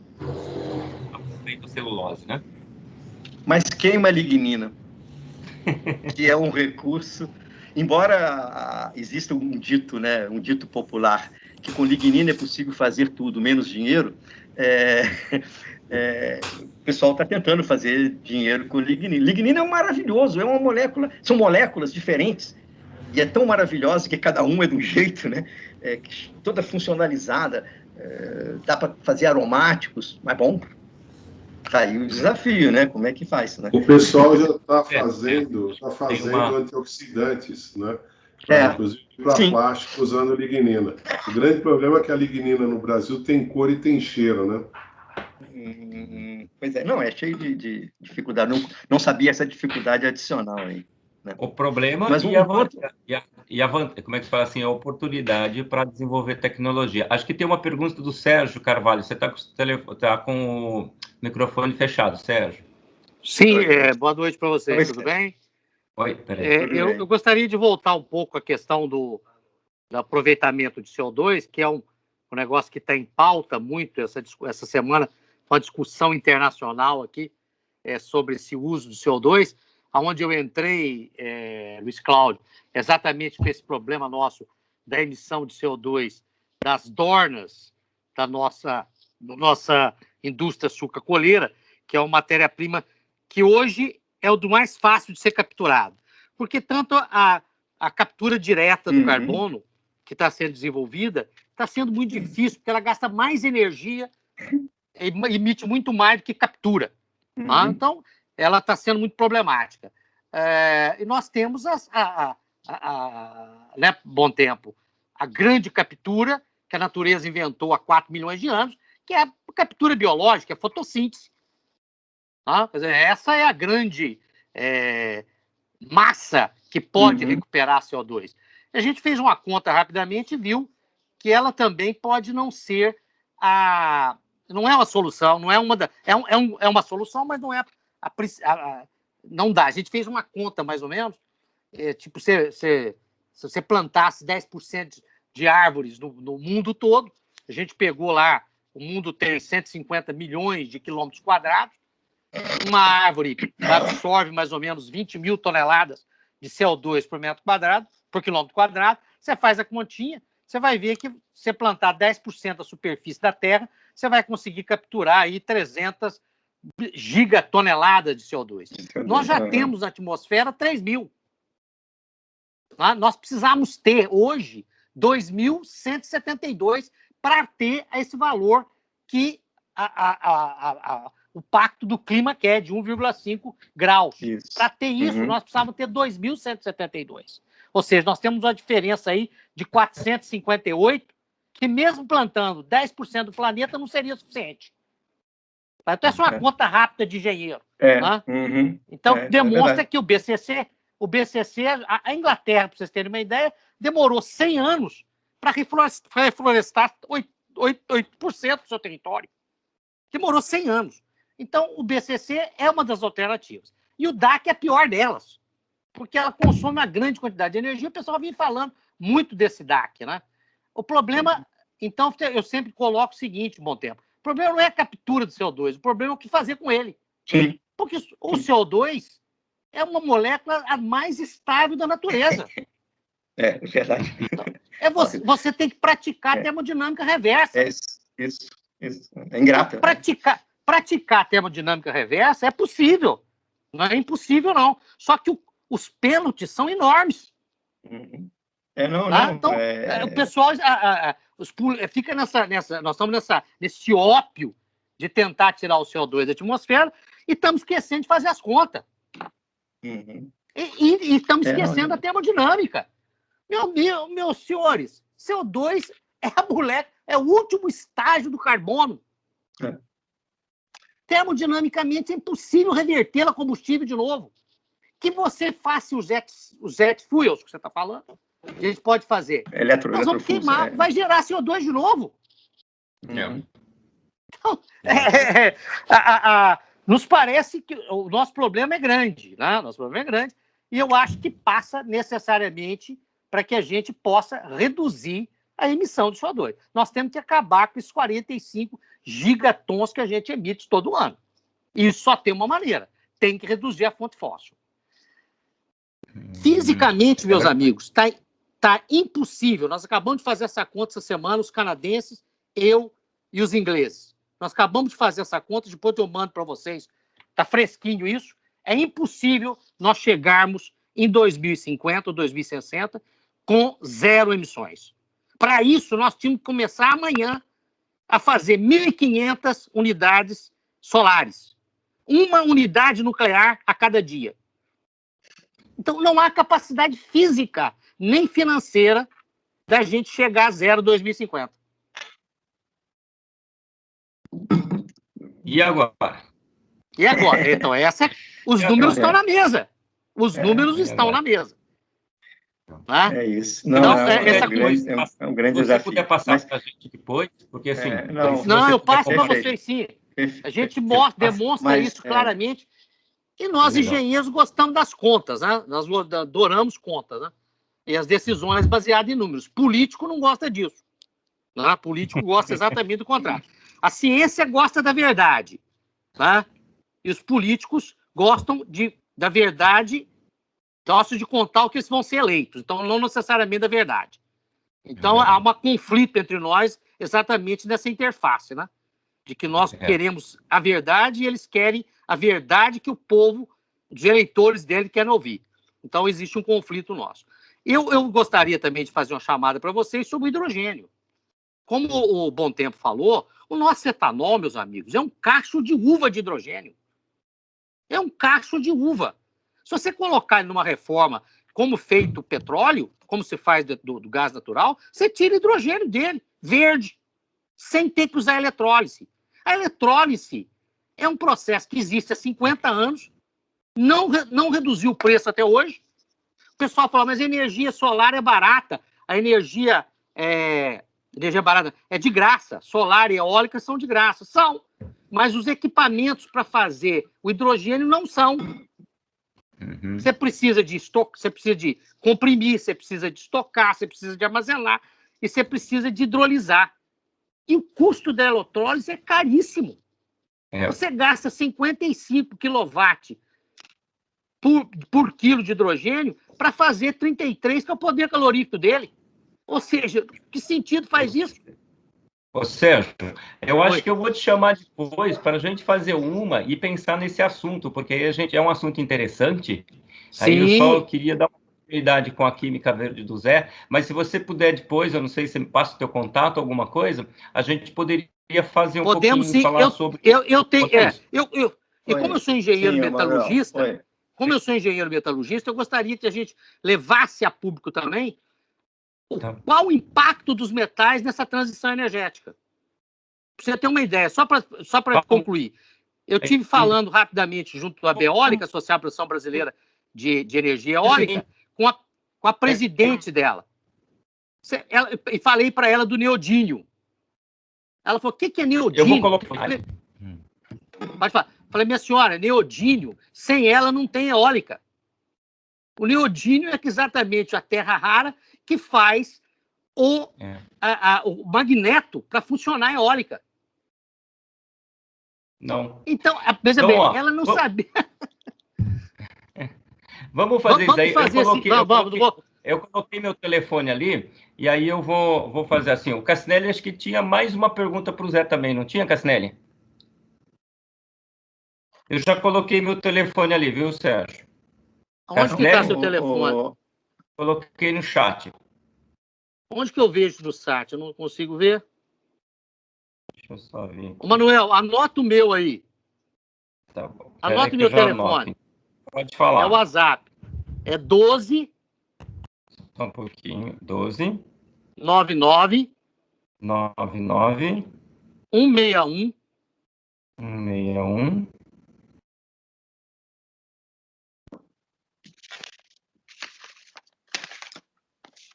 aproveita a celulose, né? Mas queima a lignina, que é um recurso, embora exista um dito, né, um dito popular, que com lignina é possível fazer tudo, menos dinheiro, o pessoal está tentando fazer dinheiro com lignina. Lignina é maravilhoso, é uma molécula, são moléculas diferentes, e é tão maravilhosa que cada uma é de um jeito, né? Toda funcionalizada, dá para fazer aromáticos, mas bom, tá aí o desafio, né? Como é que faz, né? O pessoal já está fazendo antioxidantes, né? Inclusive para plástico usando lignina. O grande problema é que a lignina no Brasil tem cor e tem cheiro, né? Pois é, não, é cheio de dificuldade. Não sabia essa dificuldade adicional aí. Né? O problema como é que se fala assim, a oportunidade para desenvolver tecnologia. Acho que tem uma pergunta do Sérgio Carvalho. Você está com o microfone fechado, Sérgio? Sim, boa noite para vocês, tudo bem? Oi, peraí. Eu gostaria de voltar um pouco à questão do aproveitamento de CO2, que é um negócio que está em pauta muito essa semana, uma discussão internacional aqui sobre esse uso do CO2, onde eu entrei, Luiz Cláudio, exatamente com esse problema nosso da emissão de CO2 das dornas da nossa indústria sucroalcooleira, que é uma matéria-prima que hoje é o do mais fácil de ser capturado. Porque tanto a captura direta do carbono, que está sendo desenvolvida, está sendo muito difícil, porque ela gasta mais energia, emite muito mais do que captura. Tá? Então, ela está sendo muito problemática. E nós temos, né, bom tempo, a grande captura que a natureza inventou há 4 milhões de anos, que é a captura biológica, a fotossíntese. Tá? Quer dizer, essa é a grande massa que pode recuperar CO2. A gente fez uma conta rapidamente e viu que ela também pode não ser não é uma solução, não é uma é uma solução, mas não é não dá. A gente fez uma conta mais ou menos, tipo, se você plantasse 10% de árvores no mundo todo, a gente pegou lá, o mundo tem 150 milhões de quilômetros quadrados, uma árvore absorve mais ou menos 20 mil toneladas de CO2 por quilômetro quadrado, você faz a continha, você vai ver que você plantar 10% da superfície da Terra, você vai conseguir capturar aí 300 gigatoneladas de CO2. Nós já temos na atmosfera 3 mil. Tá? Nós precisamos ter hoje 2.172 para ter esse valor que o Pacto do Clima quer, de 1,5 graus. Para ter isso, nós precisamos ter 2.172. Ou seja, nós temos uma diferença aí de 458, que mesmo plantando 10% do planeta não seria suficiente. Então, essa é uma conta rápida de engenheiro. Né? Então, demonstra que o BCC, a Inglaterra, para vocês terem uma ideia, demorou 100 anos para reflorestar 8% do seu território. Demorou 100 anos. Então, o BCC é uma das alternativas. E o DAC é a pior delas, porque ela consome uma grande quantidade de energia. O pessoal vem falando muito desse DAC. Né? O problema, então, eu sempre coloco o seguinte, bom tempo, o problema não é a captura do CO2, o problema é o que fazer com ele. Sim. Porque o CO2 é uma molécula a mais estável da natureza. É verdade. Então, você tem que praticar a termodinâmica reversa. Isso. É ingrato. Então, praticar a termodinâmica reversa é possível. Não é impossível, não. Só que os pênaltis são enormes. Então, o pessoal fica nós estamos nesse ópio de tentar tirar o CO2 da atmosfera e estamos esquecendo de fazer as contas. E estamos esquecendo a termodinâmica. Meus senhores, CO2 é o último estágio do carbono. Termodinamicamente é impossível revertê-la a combustível de novo. Que você faça os jet fuels que você está falando, a gente pode fazer. Nós vamos queimar, vai gerar CO2 de novo. Então, nos parece que o nosso problema é grande, né? Nosso problema é grande, e eu acho que passa necessariamente para que a gente possa reduzir a emissão de CO2. Nós temos que acabar com esses 45 gigatons que a gente emite todo ano. E isso só tem uma maneira, tem que reduzir a fonte fóssil. Fisicamente, meus amigos, está impossível. Nós acabamos de fazer essa conta essa semana, os canadenses, eu e os ingleses. Nós acabamos de fazer essa conta, depois eu mando para vocês. Está fresquinho isso. É impossível nós chegarmos em 2050 ou 2060 com 0 emissões. Para isso, nós tínhamos que começar amanhã a fazer 1.500 unidades solares. Uma unidade nuclear a cada dia. Então, não há capacidade física nem financeira da gente chegar a 0 em 2050. E agora? Então, os números estão na mesa. Os números estão na mesa. Tá? É isso. É um grande desafio. Se puder passar para a gente depois, porque assim... eu passo para vocês sim. A gente demonstra isso claramente. E nós, engenheiros, gostamos das contas, né? Nós adoramos contas, né? E as decisões baseadas em números. Político não gosta disso. Né? Político gosta exatamente do contrário. A ciência gosta da verdade. Tá? E os políticos gostam da verdade, gostam de contar o que eles vão ser eleitos. Então, não necessariamente da verdade. Então, há um conflito entre nós exatamente nessa interface, né? De que nós queremos a verdade e eles querem a verdade que o povo, os eleitores dele, querem ouvir. Então, existe um conflito nosso. Eu gostaria também de fazer uma chamada para vocês sobre o hidrogênio. Como o Bom Tempo falou, o nosso etanol, meus amigos, é um cacho de uva de hidrogênio. É um cacho de uva. Se você colocar ele numa reforma, como feito o petróleo, como se faz do gás natural, você tira hidrogênio dele, verde, sem ter que usar eletrólise. A eletrólise é um processo que existe há 50 anos, não reduziu o preço até hoje. O pessoal fala, mas a energia solar é barata, a energia barata é de graça, solar e eólica são de graça. São, mas os equipamentos para fazer o hidrogênio não são. Uhum. Você precisa de estoque, você precisa de comprimir, você precisa de estocar, você precisa de armazenar e você precisa de hidrolisar. E o custo da eletrólise é caríssimo. Você gasta 55 kW por quilo de hidrogênio para fazer 33, que é o poder calorífico dele. Ou seja, que sentido faz isso? Ô, Sérgio, eu acho que eu vou te chamar depois para a gente fazer uma e pensar nesse assunto, porque aí é um assunto interessante. Sim. Aí eu só queria dar uma oportunidade com a Química Verde do Zé, mas se você puder depois, eu não sei se você me passa o teu contato, alguma coisa, a gente poderia fazer Podemos, pouquinho, sim. falar sobre... Como eu sou engenheiro metalurgista, eu gostaria que a gente levasse a público também qual o impacto dos metais nessa transição energética. Para você ter uma ideia, só para concluir, eu estive falando rapidamente junto à Beólica, Associação Brasileira de Energia Eólica, com a presidente dela. E falei para ela do neodímio. Ela falou, o que é neodímio? Eu vou colocar... Pode falar. Falei, minha senhora, neodímio, sem ela não tem eólica. O neodímio é exatamente a terra rara que faz o magneto para funcionar a eólica. Não. Então, veja bem, ela não sabia. Vamos fazer isso aí. Eu coloquei meu telefone ali, e aí eu vou fazer assim. O Cassinelli, acho que tinha mais uma pergunta para o Zé também, não tinha, Cassinelli? Eu já coloquei meu telefone ali, viu, Sérgio? Onde que está seu telefone? Coloquei no chat. Onde que eu vejo no chat? Eu não consigo ver. Deixa eu só ver. Ô, Manuel, anota o meu aí. Tá bom. Anota o meu telefone. Pode falar. É o WhatsApp. É 12... Só um pouquinho. 12... 99... 99... 161... 161...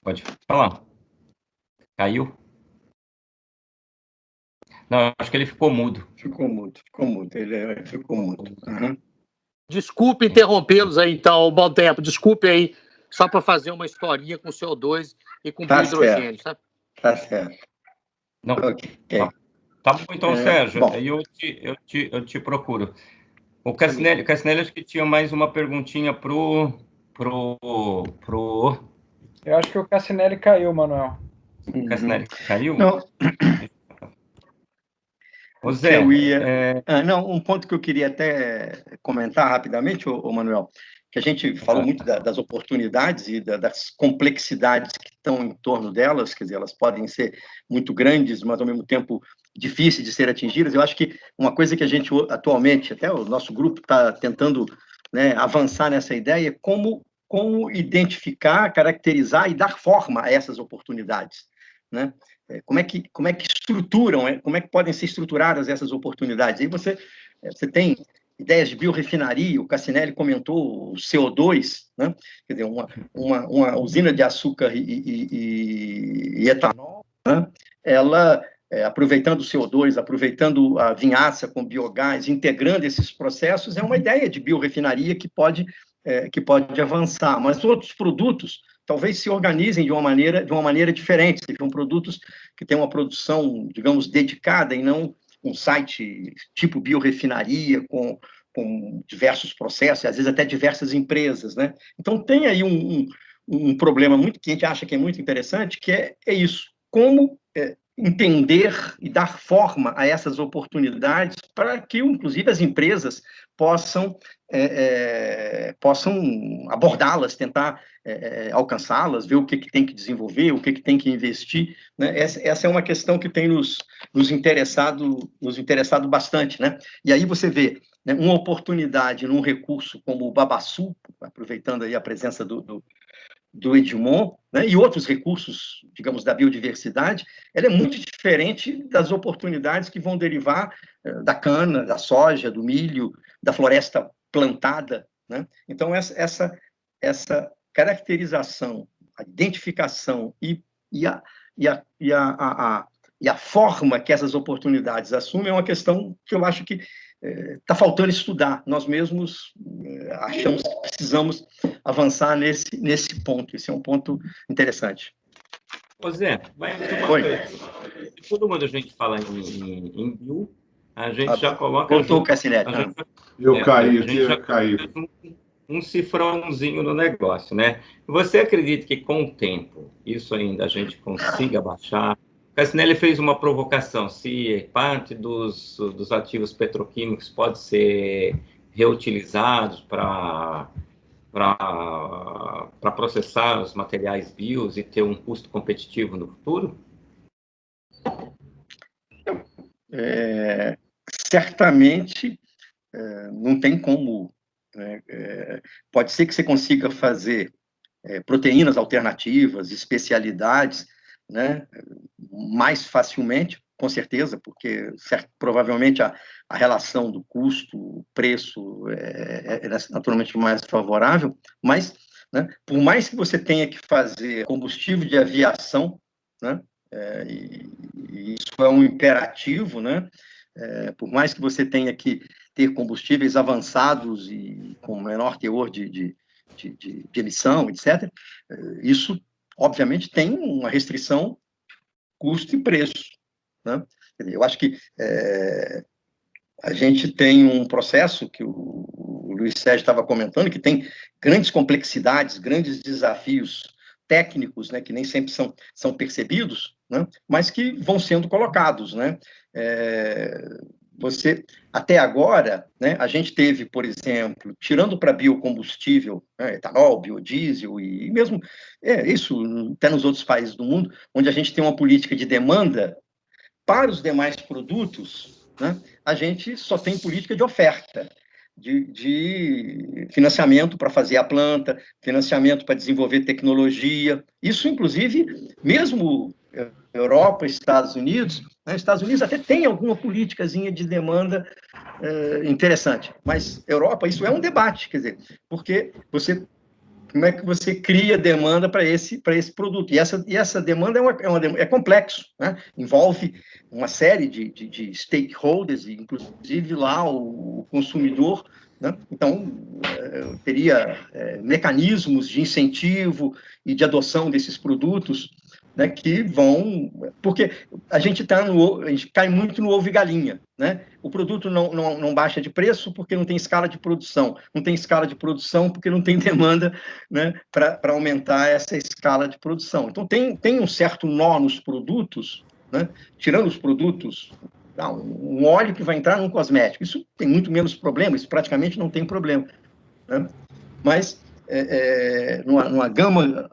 Pode falar. Caiu? Não, acho que ele ficou mudo. Ficou mudo. Ele ficou mudo. Uhum. Desculpe interrompê-los aí, então, bom tempo. Desculpe aí, só para fazer uma historinha com CO2 e com hidrogênio, sabe? Tá certo. Não. Okay. Tá bom, então, Sérgio. Aí eu te procuro. O Cassinelli, acho que tinha mais uma perguntinha pro... Eu acho que o Cassinelli caiu, Manuel. O Cassinelli caiu? Não. Ô, Zé, não, um ponto que eu queria até comentar rapidamente, Manuel, que a gente falou muito das oportunidades e das complexidades que estão em torno delas, quer dizer, elas podem ser muito grandes, mas ao mesmo tempo difíceis de ser atingidas. Eu acho que uma coisa que a gente atualmente, até o nosso grupo está tentando, né, avançar nessa ideia, é como identificar, caracterizar e dar forma a essas oportunidades, né? Como é que estruturam, como é que podem ser estruturadas essas oportunidades? Aí você tem ideias de biorefinaria, o Cassinelli comentou o CO2, né? Quer dizer, uma usina de açúcar e etanol, né? Ela, aproveitando o CO2, aproveitando a vinhaça com biogás, integrando esses processos, é uma ideia de biorefinaria que pode avançar, mas outros produtos talvez se organizem de uma maneira diferente, sejam produtos que têm uma produção, digamos, dedicada e não um site tipo biorefinaria com diversos processos, às vezes até diversas empresas, né? Então tem aí um problema que a gente acha que é muito interessante, que é isso, como entender e dar forma a essas oportunidades para que, inclusive, as empresas possam abordá-las, tentar alcançá-las, ver o que tem que desenvolver, o que tem que investir, né? Essa é uma questão que tem nos interessado bastante, né? E aí você vê, né, uma oportunidade num recurso como o babaçu, aproveitando aí a presença do Edmond, né, e outros recursos, digamos, da biodiversidade, ela é muito diferente das oportunidades que vão derivar da cana, da soja, do milho, da floresta plantada, né? Então, essa caracterização, a identificação e a forma que essas oportunidades assumem é uma questão que eu acho que está faltando estudar. Nós mesmos achamos que precisamos avançar nesse ponto. Esse é um ponto interessante. Ô Zé, vai uma coisa. Todo mundo a gente fala em bio, a gente já coloca... Voltou o Cassinelli. Eu caí. Um cifrãozinho no negócio, né? Você acredita que com o tempo isso ainda a gente consiga baixar? Cassinelli fez uma provocação, se parte dos ativos petroquímicos pode ser reutilizados para processar os materiais bios e ter um custo competitivo no futuro? Certamente não tem como. Pode ser que você consiga fazer proteínas alternativas, especialidades, né, mais facilmente, com certeza, porque provavelmente a relação do custo-preço é naturalmente mais favorável, mas, né, por mais que você tenha que fazer combustível de aviação, né, e isso é um imperativo, né, por mais que você tenha que ter combustíveis avançados e com menor teor de emissão, etc., isso, obviamente, tem uma restrição custo e preço, né? Eu acho que a gente tem um processo que o Luiz Sérgio estava comentando, que tem grandes complexidades, grandes desafios técnicos, né, que nem sempre são percebidos, né, mas que vão sendo colocados, né? Até agora, né, a gente teve, por exemplo, tirando para biocombustível, né, etanol, biodiesel e mesmo isso até nos outros países do mundo, onde a gente tem uma política de demanda, para os demais produtos, né, a gente só tem política de oferta, de financiamento para fazer a planta, financiamento para desenvolver tecnologia. Isso, inclusive, mesmo Europa, Estados Unidos, né, Estados Unidos até tem alguma politicazinha de demanda interessante, mas Europa, isso é um debate, quer dizer, porque como é que você cria demanda para esse produto? E essa demanda é complexo, né? Envolve uma série de stakeholders, inclusive lá o consumidor, né? Então, teria mecanismos de incentivo e de adoção desses produtos, né, que vão... Porque a gente cai muito no ovo e galinha, né? O produto não baixa de preço porque não tem escala de produção. Não tem escala de produção porque não tem demanda, né, para aumentar essa escala de produção. Então, tem um certo nó nos produtos, né? Tirando os produtos, um óleo que vai entrar num cosmético. Isso tem muito menos problema, isso praticamente não tem problema, né? Mas, numa gama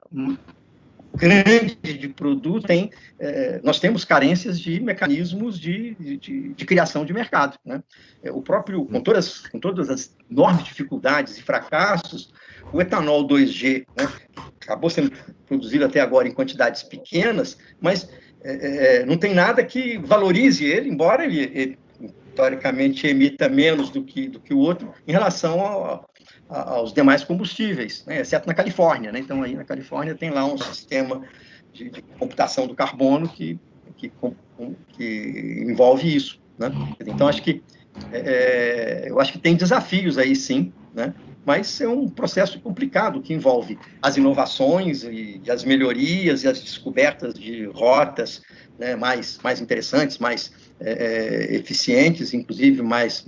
grande de produto, nós temos carências de mecanismos de criação de mercado, né? O próprio, com todas as enormes dificuldades e fracassos, o etanol 2G, né, acabou sendo produzido até agora em quantidades pequenas, mas não tem nada que valorize ele, embora ele teoricamente emita menos do que o outro em relação aos demais combustíveis, né, exceto na Califórnia, né? Então, aí na Califórnia tem lá um sistema de computação do carbono que envolve isso, né? Então, eu acho que tem desafios aí, sim, né? Mas é um processo complicado que envolve as inovações e as melhorias e as descobertas de rotas, né, mais interessantes, mais eficientes, inclusive mais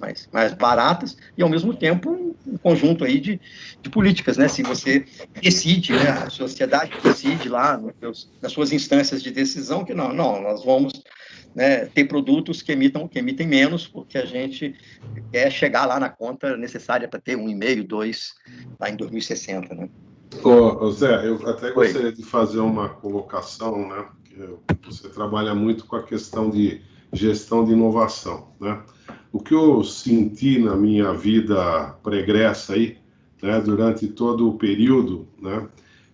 baratas, e, ao mesmo tempo, um conjunto aí de políticas, né? Se você decide, né, a sociedade decide lá nas suas instâncias de decisão que nós vamos, né, ter produtos que emitem menos, porque a gente quer chegar lá na conta necessária para ter 1,5, 2, lá em 2060, né? Ô, Zé, eu até gostaria de fazer uma colocação, né? Você trabalha muito com a questão de gestão de inovação, né? O que eu senti na minha vida pregressa aí, né, durante todo o período, né,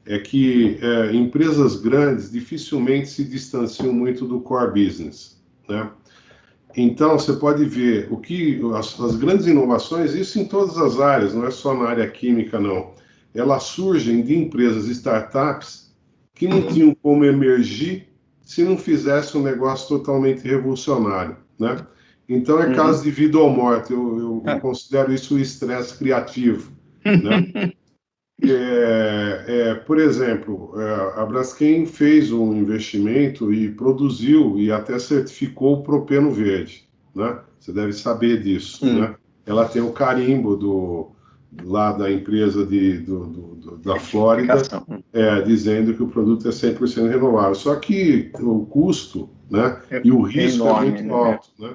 é que empresas grandes dificilmente se distanciam muito do core business, né? Então, você pode ver o que as grandes inovações, isso em todas as áreas, não é só na área química, não. Elas surgem de empresas, startups, que não tinham como emergir se não fizesse um negócio totalmente revolucionário, né? Então, é caso de vida ou morte. Eu considero isso o estresse criativo, né? Por exemplo, a Braskem fez um investimento e produziu e até certificou o propeno verde, né? Você deve saber disso, né? Ela tem o carimbo lá da empresa da Flórida, dizendo que o produto é 100% renovável. Só que o custo, né, e o risco enorme, é muito alto, né?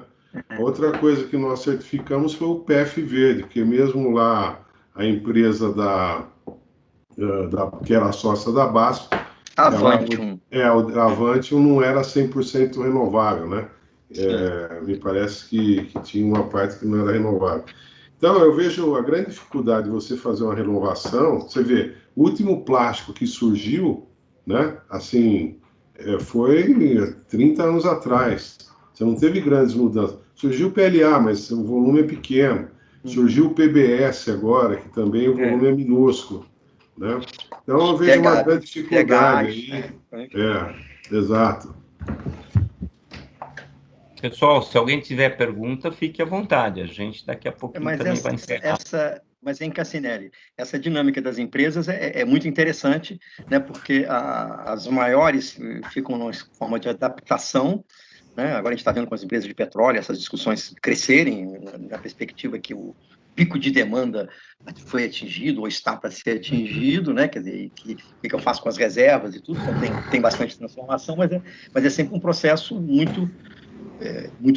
Outra coisa que nós certificamos foi o PEF verde, porque mesmo lá a empresa que era sócia da BASF, Avantium. a Avantium não era 100% renovável, né? Me parece que tinha uma parte que não era renovável. Então, eu vejo a grande dificuldade de você fazer uma renovação. Você vê, o último plástico que surgiu, né? Assim, foi 30 anos atrás. Você não teve grandes mudanças. Surgiu o PLA, mas o volume é pequeno. Surgiu o PBS agora, que também o volume é minúsculo, né? Então, eu vejo uma grande dificuldade aí. Exato. Pessoal, se alguém tiver pergunta, fique à vontade. A gente daqui a pouquinho também vai encerrar. Mas, hein, Cassinelli, essa dinâmica das empresas é muito interessante, né? Porque as maiores ficam numa forma de adaptação, né? Agora a gente está vendo com as empresas de petróleo essas discussões crescerem na perspectiva que o pico de demanda foi atingido ou está para ser atingido, né? Quer dizer, o que eu faço com as reservas e tudo, então tem bastante transformação, mas é sempre um processo muito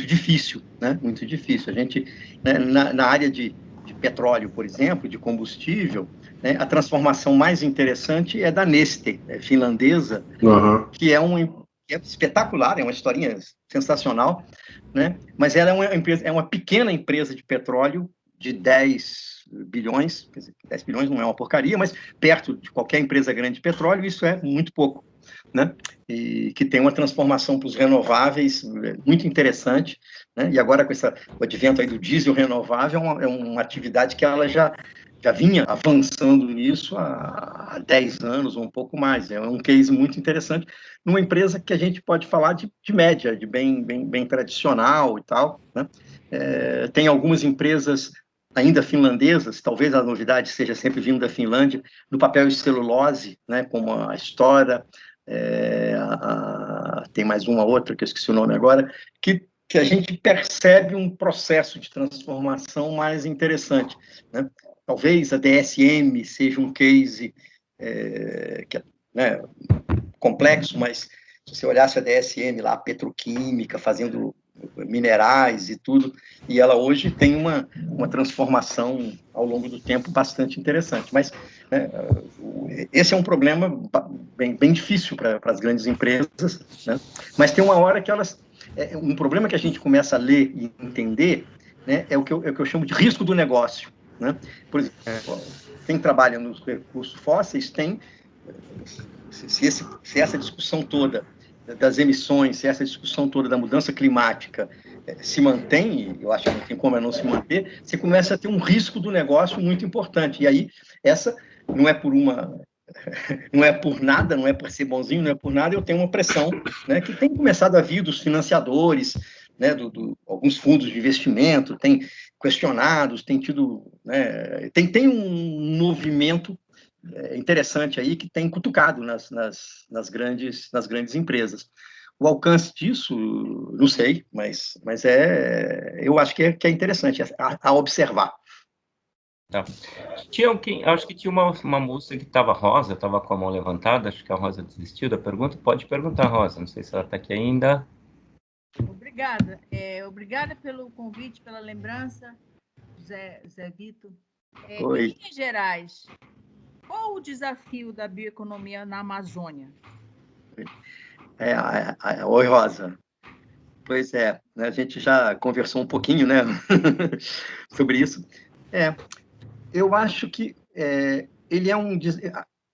difícil, né? Muito difícil. A gente, né, na área de petróleo, por exemplo, de combustível, né, a transformação mais interessante é da Neste, finlandesa, que é espetacular, é uma historinha sensacional, né? Mas ela é uma pequena empresa de petróleo de 10 bilhões, quer dizer, 10 bilhões não é uma porcaria, mas perto de qualquer empresa grande de petróleo, isso é muito pouco, né? E que tem uma transformação para os renováveis muito interessante, né? E agora com o advento aí do diesel renovável, é uma atividade que ela já vinha avançando nisso há 10 anos ou um pouco mais. É um case muito interessante numa empresa que a gente pode falar de média, de bem tradicional e tal, né? Tem algumas empresas ainda finlandesas, talvez a novidade seja sempre vindo da Finlândia, no papel de celulose, né, como a Stora, tem mais uma outra que eu esqueci o nome agora, que a gente percebe um processo de transformação mais interessante, né? Talvez a DSM seja um case que é, né, complexo, mas se você olhasse a DSM lá, petroquímica, fazendo minerais e tudo, e ela hoje tem uma transformação ao longo do tempo bastante interessante. Mas esse é um problema bem difícil para as grandes empresas, né? Mas tem uma hora que elas... um problema que a gente começa a ler e entender, né, é o que eu chamo de risco do negócio, né? Por exemplo, quem trabalha nos recursos fósseis tem... Se essa discussão toda das emissões, se essa discussão toda da mudança climática se mantém, e eu acho que não tem como não se manter, você começa a ter um risco do negócio muito importante. E aí, essa não é por nada, não é por ser bonzinho, não é por nada, eu tenho uma pressão, né, que tem começado a vir dos financiadores, né, alguns fundos de investimento, tem questionados, tem tido... né, tem um movimento interessante aí que tem cutucado nas grandes empresas. O alcance disso, não sei, mas eu acho que é interessante a observar. Tá. Acho que tinha uma moça que estava Rosa, estava com a mão levantada, acho que a Rosa desistiu da pergunta. Pode perguntar, Rosa, não sei se ela está aqui ainda. Obrigada. Obrigada pelo convite, pela lembrança, Zé Vitor. Em linhas gerais, qual o desafio da bioeconomia na Amazônia? Oi, Rosa. Pois é, né, a gente já conversou um pouquinho, né, sobre isso. Eu acho que ele é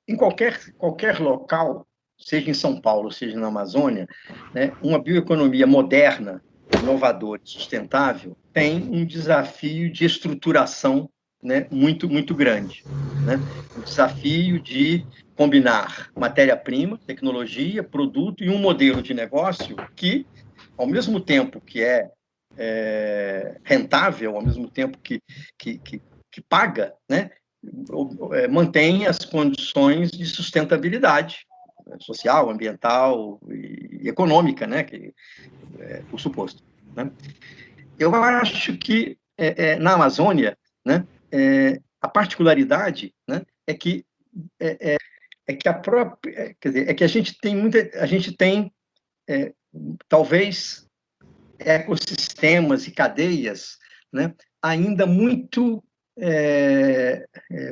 em qualquer local, seja em São Paulo, seja na Amazônia, né, uma bioeconomia moderna, inovadora e sustentável tem um desafio de estruturação, né, muito, muito grande. Né? Um desafio de combinar matéria-prima, tecnologia, produto e um modelo de negócio que, ao mesmo tempo que é rentável, ao mesmo tempo que paga, né, mantém as condições de sustentabilidade social, ambiental e econômica, né, por suposto. Né? Eu acho que na Amazônia, né, a particularidade, né, é que a própria, quer dizer, é que a gente tem talvez ecossistemas e cadeias, né, ainda muito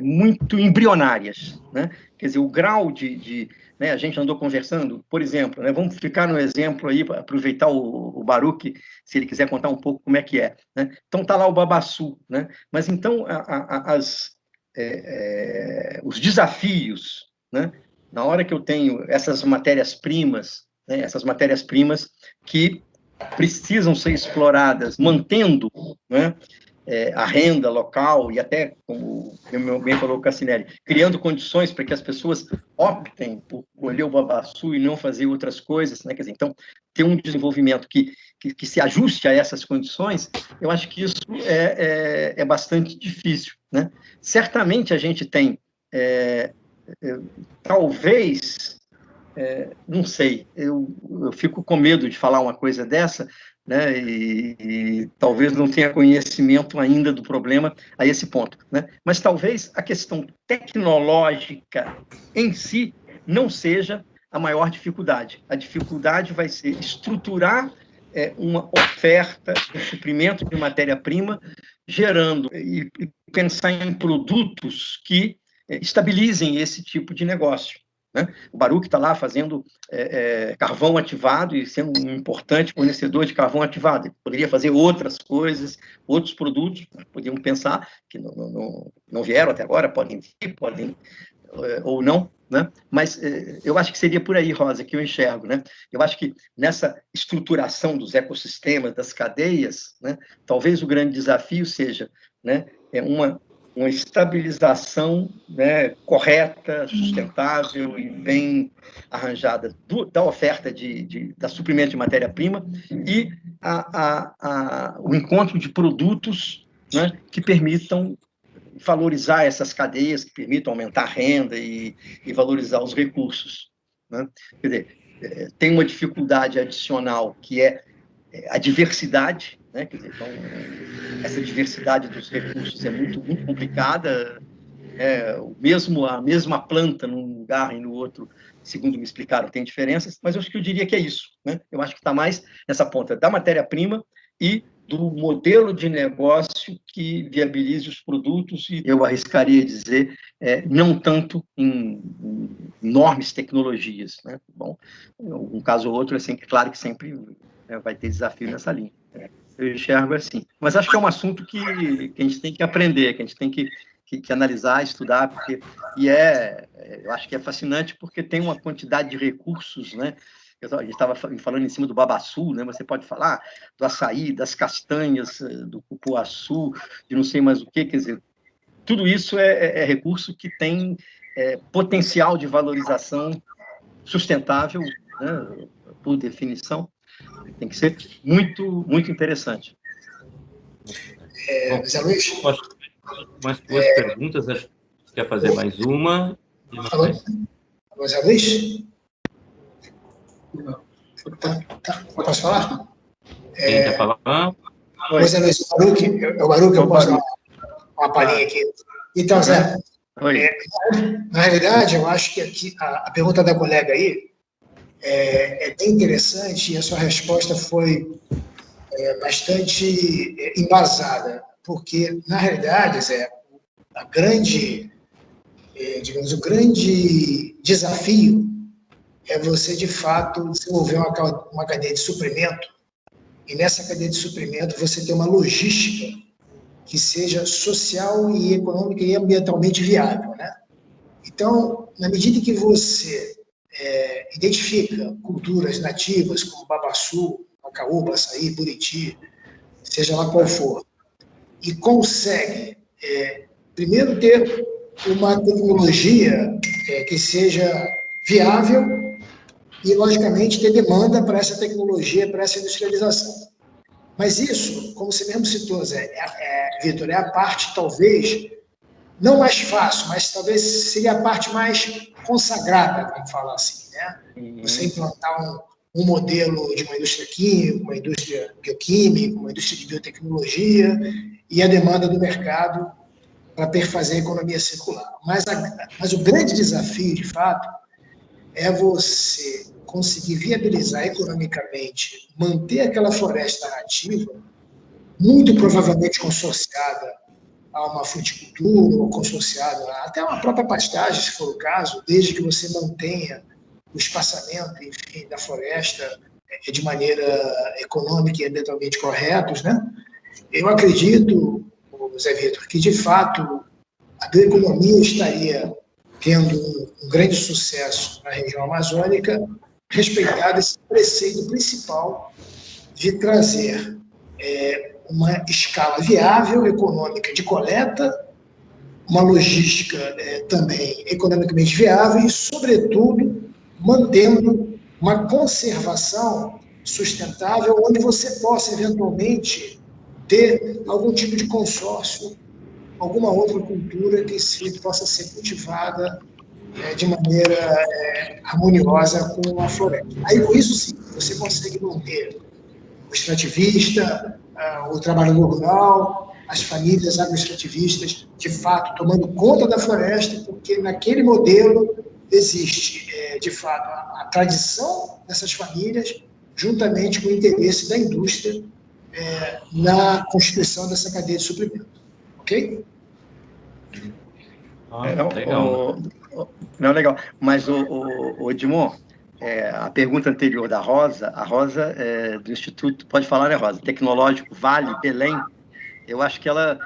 muito embrionárias, né? Quer dizer, o grau né, a gente andou conversando, por exemplo, né, vamos ficar no exemplo aí, aproveitar o Baruch, se ele quiser contar um pouco como é que é. Né? Então, está lá o babaçu, né? Mas então, os desafios, né? Na hora que eu tenho essas matérias-primas, né, que precisam ser exploradas, mantendo, né, a renda local e até, como bem falou o Cassinelli, criando condições para que as pessoas optem por colher o babaçu e não fazer outras coisas, né? Quer dizer, então, ter um desenvolvimento que se ajuste a essas condições, eu acho que isso é bastante difícil, né? Certamente a gente tem, talvez, não sei, eu fico com medo de falar uma coisa dessa, né, e talvez não tenha conhecimento ainda do problema a esse ponto, né? Mas talvez a questão tecnológica em si não seja a maior dificuldade. A dificuldade vai ser estruturar uma oferta de suprimento de matéria-prima, gerando e pensar em produtos que estabilizem esse tipo de negócio. Né? O Baruch está lá fazendo carvão ativado e sendo um importante fornecedor de carvão ativado. Ele poderia fazer outras coisas, outros produtos, podíamos pensar, que não vieram até agora, podem vir, podem ou não, né? Mas eu acho que seria por aí, Rosa, que eu enxergo. Né? Eu acho que nessa estruturação dos ecossistemas, das cadeias, né, talvez o grande desafio seja, né, uma estabilização, né, correta, sustentável e bem arranjada da oferta da suprimento de matéria-prima e o encontro de produtos, né, que permitam valorizar essas cadeias, que permitam aumentar a renda e valorizar os recursos. Né? Quer dizer, tem uma dificuldade adicional, que é a diversidade, né? Quer dizer, então, essa diversidade dos recursos é muito, muito complicada. A mesma planta num lugar e no outro, segundo me explicaram, tem diferenças, mas eu diria que é isso. Né? Eu acho que está mais nessa ponta da matéria-prima e do modelo de negócio que viabilize os produtos, e eu arriscaria dizer, não tanto em enormes tecnologias. Né? Bom, um caso ou outro, assim, claro que sempre vai ter desafio nessa linha. Eu enxergo assim. Mas acho que é um assunto que a gente tem que aprender, que a gente tem que analisar, estudar, porque eu acho que é fascinante, porque tem uma quantidade de recursos, né? A gente estava falando em cima do babaçu, né? Você pode falar do açaí, das castanhas, do cupuaçu, de não sei mais o quê, quer dizer, tudo isso é recurso que tem potencial de valorização sustentável, né? Por definição, tem que ser muito, muito interessante. Bom, Zé Luiz? Umas duas perguntas, acho que você quer fazer mais uma. Alô, Zé Luiz? Posso falar? Quem quer falar? Oi, Zé Luiz, o Baruch, eu posso dar uma palhinha aqui. Então, Zé, na realidade, eu acho que aqui, a pergunta da colega aí é bem interessante, e a sua resposta foi bastante embasada, porque, na realidade, Zé, a grande digamos, o grande desafio é você, de fato, desenvolver uma cadeia de suprimento, e nessa cadeia de suprimento você ter uma logística que seja social e econômica e ambientalmente viável, né? Então, na medida que você identifica culturas nativas como babaçu, macaúba, açaí, buriti, seja lá qual for, e consegue, primeiro, ter uma tecnologia que seja viável e, logicamente, ter demanda para essa tecnologia, para essa industrialização. Mas isso, como você mesmo citou, Zé, Vitor, é a parte, talvez, não mais fácil, mas talvez seria a parte mais consagrada, vamos falar assim, né? Você implantar um modelo de uma indústria química, uma indústria bioquímica, uma indústria de biotecnologia e a demanda do mercado para perfazer a economia circular. Mas o grande desafio, de fato, é você conseguir viabilizar economicamente, manter aquela floresta nativa, muito provavelmente consorciada a uma fruticultura, ou consorciada até uma própria pastagem, se for o caso, desde que você mantenha o espaçamento, enfim, da floresta de maneira econômica e ambientalmente corretos, né? Eu acredito, Zé Vitor, que, de fato, a bioeconomia estaria tendo um grande sucesso na região amazônica, respeitado esse preceito principal de trazer uma escala viável, econômica de coleta, uma logística também economicamente viável e, sobretudo, mantendo uma conservação sustentável, onde você possa, eventualmente, ter algum tipo de consórcio, alguma outra cultura que possa ser cultivada de maneira harmoniosa com a floresta. Aí, com isso, sim, você consegue manter o extrativista, o trabalhador rural, as famílias agroextrativistas, de fato, tomando conta da floresta, porque naquele modelo existe, de fato, a tradição dessas famílias, juntamente com o interesse da indústria na constituição dessa cadeia de suprimento. Ok? Legal. Não, legal. Mas, o Edmond, a pergunta anterior da Rosa, a Rosa do Instituto, pode falar, né, Rosa? Tecnológico Vale, Belém. Eu acho que ela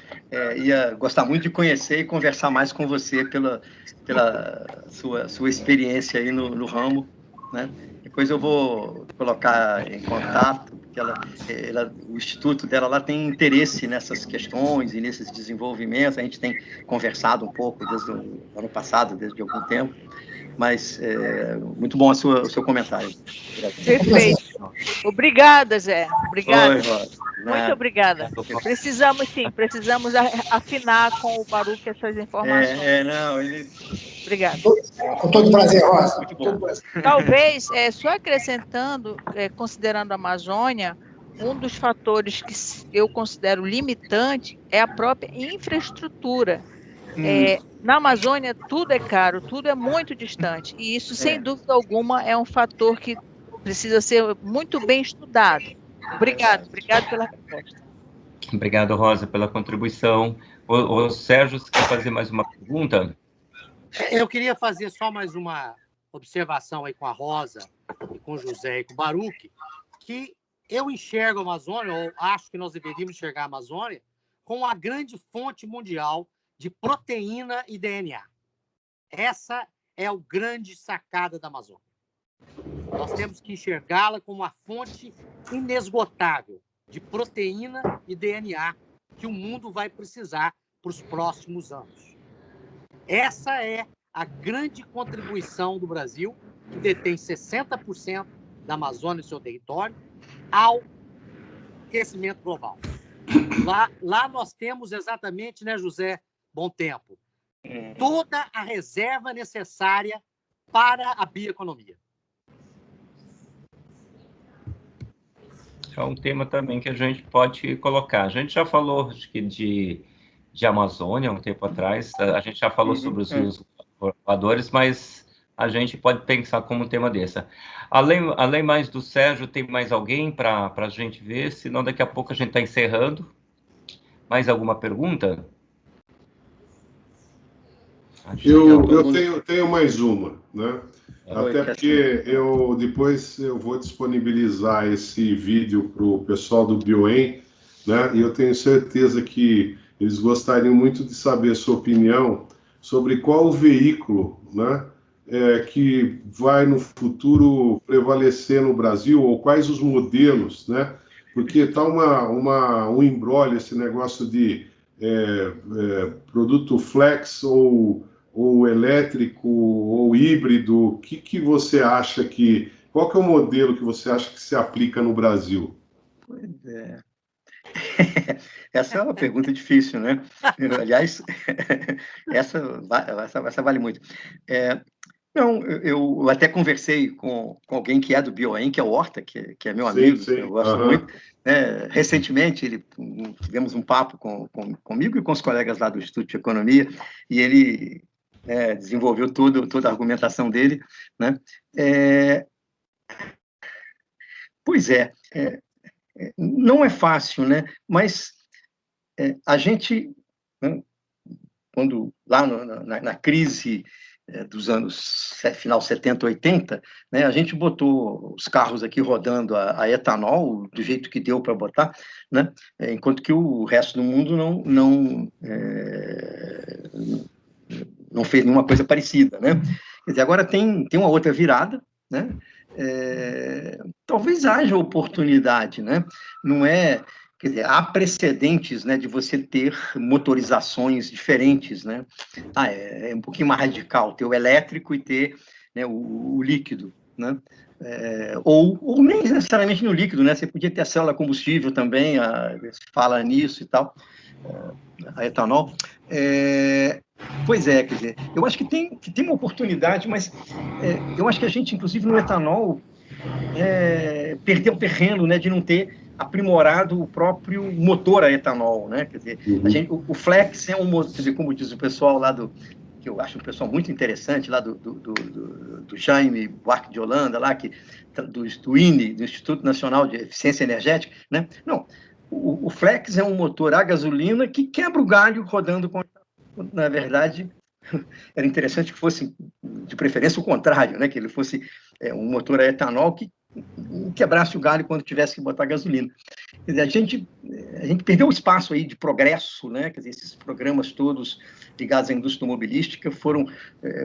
ia gostar muito de conhecer e conversar mais com você pela sua experiência aí no ramo, né? Depois eu vou colocar em contato, porque o instituto dela lá tem interesse nessas questões e nesses desenvolvimentos. A gente tem conversado um pouco desde o ano passado, desde algum tempo, mas muito bom o seu comentário. Perfeito. Obrigada, Zé. Obrigada. Oi, Rosa. Muito obrigada. Precisamos afinar com o Baruch essas informações. Obrigado. Com todo prazer, Rosa. Muito bom. Talvez, só acrescentando, considerando a Amazônia, um dos fatores que eu considero limitante é a própria infraestrutura. Na Amazônia, tudo é caro, tudo é muito distante, e isso, sem dúvida alguma, é um fator que precisa ser muito bem estudado. Obrigado pela resposta. Obrigado, Rosa, pela contribuição. O Sérgio, você quer fazer mais uma pergunta? Eu queria fazer só mais uma observação aí com a Rosa, e com o José e com o Baruch, que eu enxergo a Amazônia, ou acho que nós deveríamos enxergar a Amazônia, como a grande fonte mundial de proteína e DNA. Essa é a grande sacada da Amazônia. Nós temos que enxergá-la como uma fonte inesgotável de proteína e DNA que o mundo vai precisar para os próximos anos. Essa é a grande contribuição do Brasil, que detém 60% da Amazônia e seu território, ao aquecimento global. Lá nós temos exatamente, né, José Bom Tempo, toda a reserva necessária para a bioeconomia. É um tema também que a gente pode colocar. A gente já falou, acho que, de Amazônia um tempo atrás, a gente já falou sobre os rios voadores, mas a gente pode pensar como um tema desse. Além mais do Sérgio, tem mais alguém para a gente ver? Senão, daqui a pouco a gente está encerrando. Mais alguma pergunta? Eu tenho mais uma, né? Até porque depois eu vou disponibilizar esse vídeo para o pessoal do Bioem, né? E eu tenho certeza que eles gostariam muito de saber a sua opinião sobre qual o veículo, né, que vai no futuro prevalecer no Brasil, ou quais os modelos, né? Porque está um imbróglio esse negócio de produto flex ou elétrico ou híbrido. O que você acha qual que é o modelo que você acha que se aplica no Brasil? Pois é. Essa é uma pergunta difícil, né? Aliás, essa vale muito. Não, eu até conversei com alguém que é do Bioem, que é o Horta, que é meu amigo, sim. Eu gosto muito. Recentemente, tivemos um papo comigo e com os colegas lá do Instituto de Economia, e ele desenvolveu toda a argumentação dele, né? Pois não é fácil, né? Mas a gente, né, quando lá na crise dos anos final 70, 80, né, a gente botou os carros aqui rodando a etanol do jeito que deu para botar, né, enquanto que o resto do mundo não fez nenhuma coisa parecida, né? Quer dizer, agora tem uma outra virada, né? Talvez haja oportunidade, né? Não é, quer dizer, há precedentes, né, de você ter motorizações diferentes, né? É um pouquinho mais radical ter o elétrico e ter, né, o líquido, né? Ou nem necessariamente no líquido, né? Você podia ter a célula combustível também, se fala nisso e tal, a etanol. Pois quer dizer, eu acho que tem uma oportunidade, mas eu acho que a gente, inclusive no etanol, perdeu o terreno, né, de não ter aprimorado o próprio motor a etanol, né? Quer dizer, o flex é um motor, quer dizer, como diz o pessoal lá que eu acho um pessoal muito interessante, lá do Jaime Buarque de Holanda, lá, do INE, do Instituto Nacional de Eficiência Energética, né? Não, o flex é um motor a gasolina que quebra o galho rodando com... Na verdade, era interessante que fosse, de preferência, o contrário, né? Que ele fosse um motor a etanol que quebrasse o galho quando tivesse que botar gasolina. Quer dizer, a gente perdeu o espaço aí de progresso, né? Quer dizer, esses programas todos ligados à indústria automobilística foram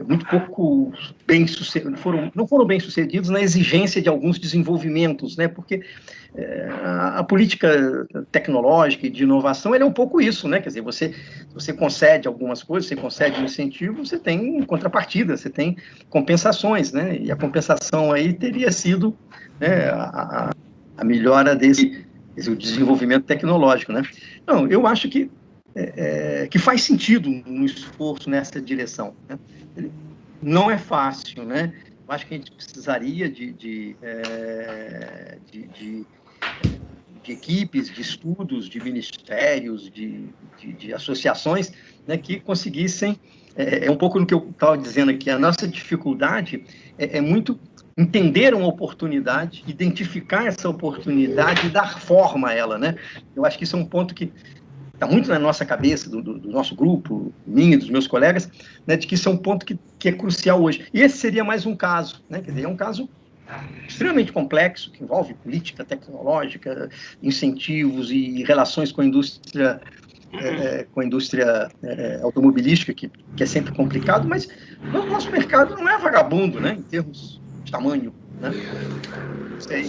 muito pouco bem-sucedidos, não foram bem-sucedidos na exigência de alguns desenvolvimentos, né? Porque a política tecnológica e de inovação é um pouco isso, né? Quer dizer, você concede algumas coisas, você concede um incentivo, você tem contrapartida, você tem compensações, né? E a compensação aí teria sido, né, a melhora o desenvolvimento tecnológico, né? Não, eu acho que faz sentido um esforço nessa direção, né? Não é fácil, né? Eu acho que a gente precisaria de equipes, de estudos, de ministérios, de associações, né, que conseguissem, um pouco no que eu estava dizendo aqui, a nossa dificuldade é muito entender uma oportunidade, identificar essa oportunidade e dar forma a ela, né? Eu acho que isso é um ponto que está muito na nossa cabeça, do nosso grupo, minha e dos meus colegas, né, de que isso é um ponto que é crucial hoje. E esse seria mais um caso, né? Quer dizer, é um caso extremamente complexo, que envolve política tecnológica, incentivos e relações com a indústria automobilística, que é sempre complicado, mas o nosso mercado não é vagabundo, né, em termos de tamanho, né? Não sei.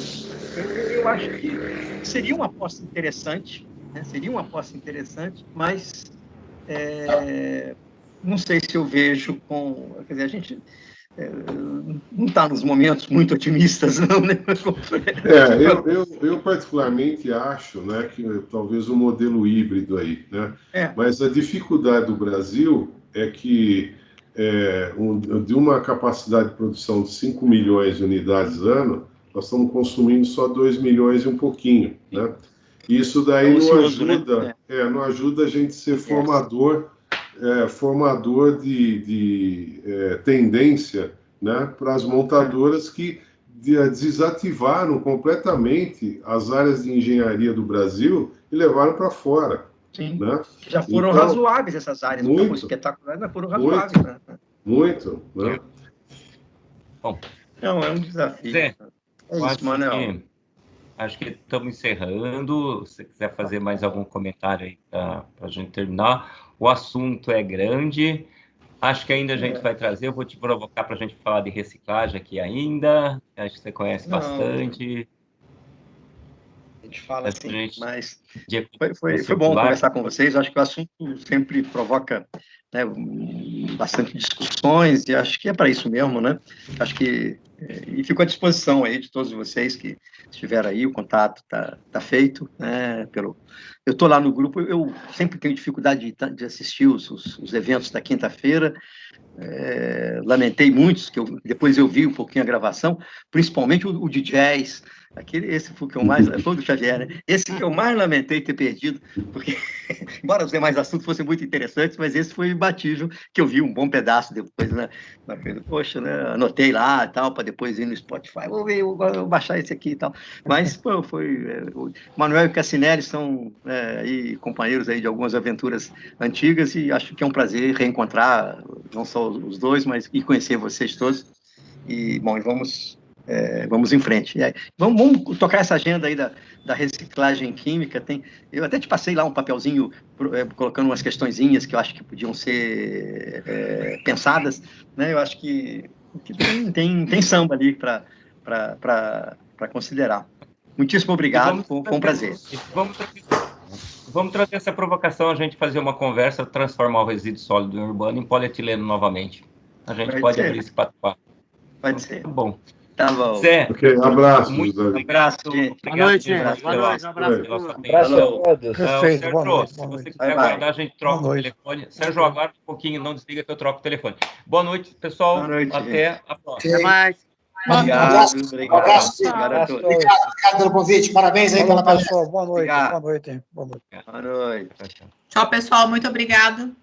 Eu acho que seria uma aposta interessante, né? Seria uma aposta interessante, mas não sei se eu vejo quer dizer, a gente não está nos momentos muito otimistas, não, né? Eu particularmente acho, né, que talvez um modelo híbrido aí, né? Mas a dificuldade do Brasil é que de uma capacidade de produção de 5 milhões de unidades ano, nós estamos consumindo só 2 milhões e um pouquinho, né? Isso daí não ajuda a gente a ser formador de tendência, né, para as montadoras que desativaram completamente as áreas de engenharia do Brasil e levaram para fora, Sim. Né? Já foram Então, razoáveis essas áreas, muito, não foram espetaculares, mas foram razoáveis. Né? Muito, né? Bom, Não, é um desafio. Zé, É isso, Manuel. Acho que estamos encerrando. Se você quiser fazer mais algum comentário aí para a gente terminar. O assunto é grande. Acho que ainda a gente vai trazer. Eu vou te provocar para a gente falar de reciclagem aqui ainda. Acho que você conhece bastante. A gente fala assim, mas foi bom conversar com vocês. Acho que o assunto sempre provoca, né, bastante discussões, e acho que é para isso mesmo, né? Acho que e fico à disposição aí de todos vocês que estiveram aí, o contato tá feito, né? Eu estou lá no grupo, eu sempre tenho dificuldade de assistir os eventos da quinta-feira. Lamentei muitos, depois eu vi um pouquinho a gravação, principalmente o de jazz, esse foi o que eu mais, foi o do Xavier, né? Esse que eu mais lamentei ter perdido, porque, embora os demais assuntos fossem muito interessantes, mas esse foi imbatível, que eu vi um bom pedaço depois, né? Poxa, né? Anotei lá e tal, para depois ir no Spotify, vou baixar esse aqui e tal, mas pô, o Manuel e o Cassinelli são aí, companheiros aí de algumas aventuras antigas, e acho que é um prazer reencontrar não só os dois, mas e conhecer vocês todos. E, bom, vamos em frente. Vamos tocar essa agenda aí da reciclagem química. Eu até te passei lá um papelzinho colocando umas questõezinhas que eu acho que podiam ser pensadas, né? Eu acho que tem samba ali para considerar. Muitíssimo obrigado, foi um prazer. Vamos trazer essa provocação, a gente fazer uma conversa, transformar o resíduo sólido urbano em polietileno novamente. A gente pode abrir esse papo. Pode ser. Tá bom. Tá bom. Zé, ok, abraço. Muito Zé. obrigado. Boa noite, gente. Boa noite. Um abraço a todos. Sérgio, se você quiser aguardar, a gente troca o telefone. Sérgio, aguarda um pouquinho, não desliga que eu troco o telefone. Boa noite, pessoal. Boa noite, até a próxima. Até mais. Obrigado. Obrigado pelo convite. Parabéns aí pela palestra. Boa noite. Boa noite. Boa noite. Boa noite. Tchau, pessoal. Muito obrigado.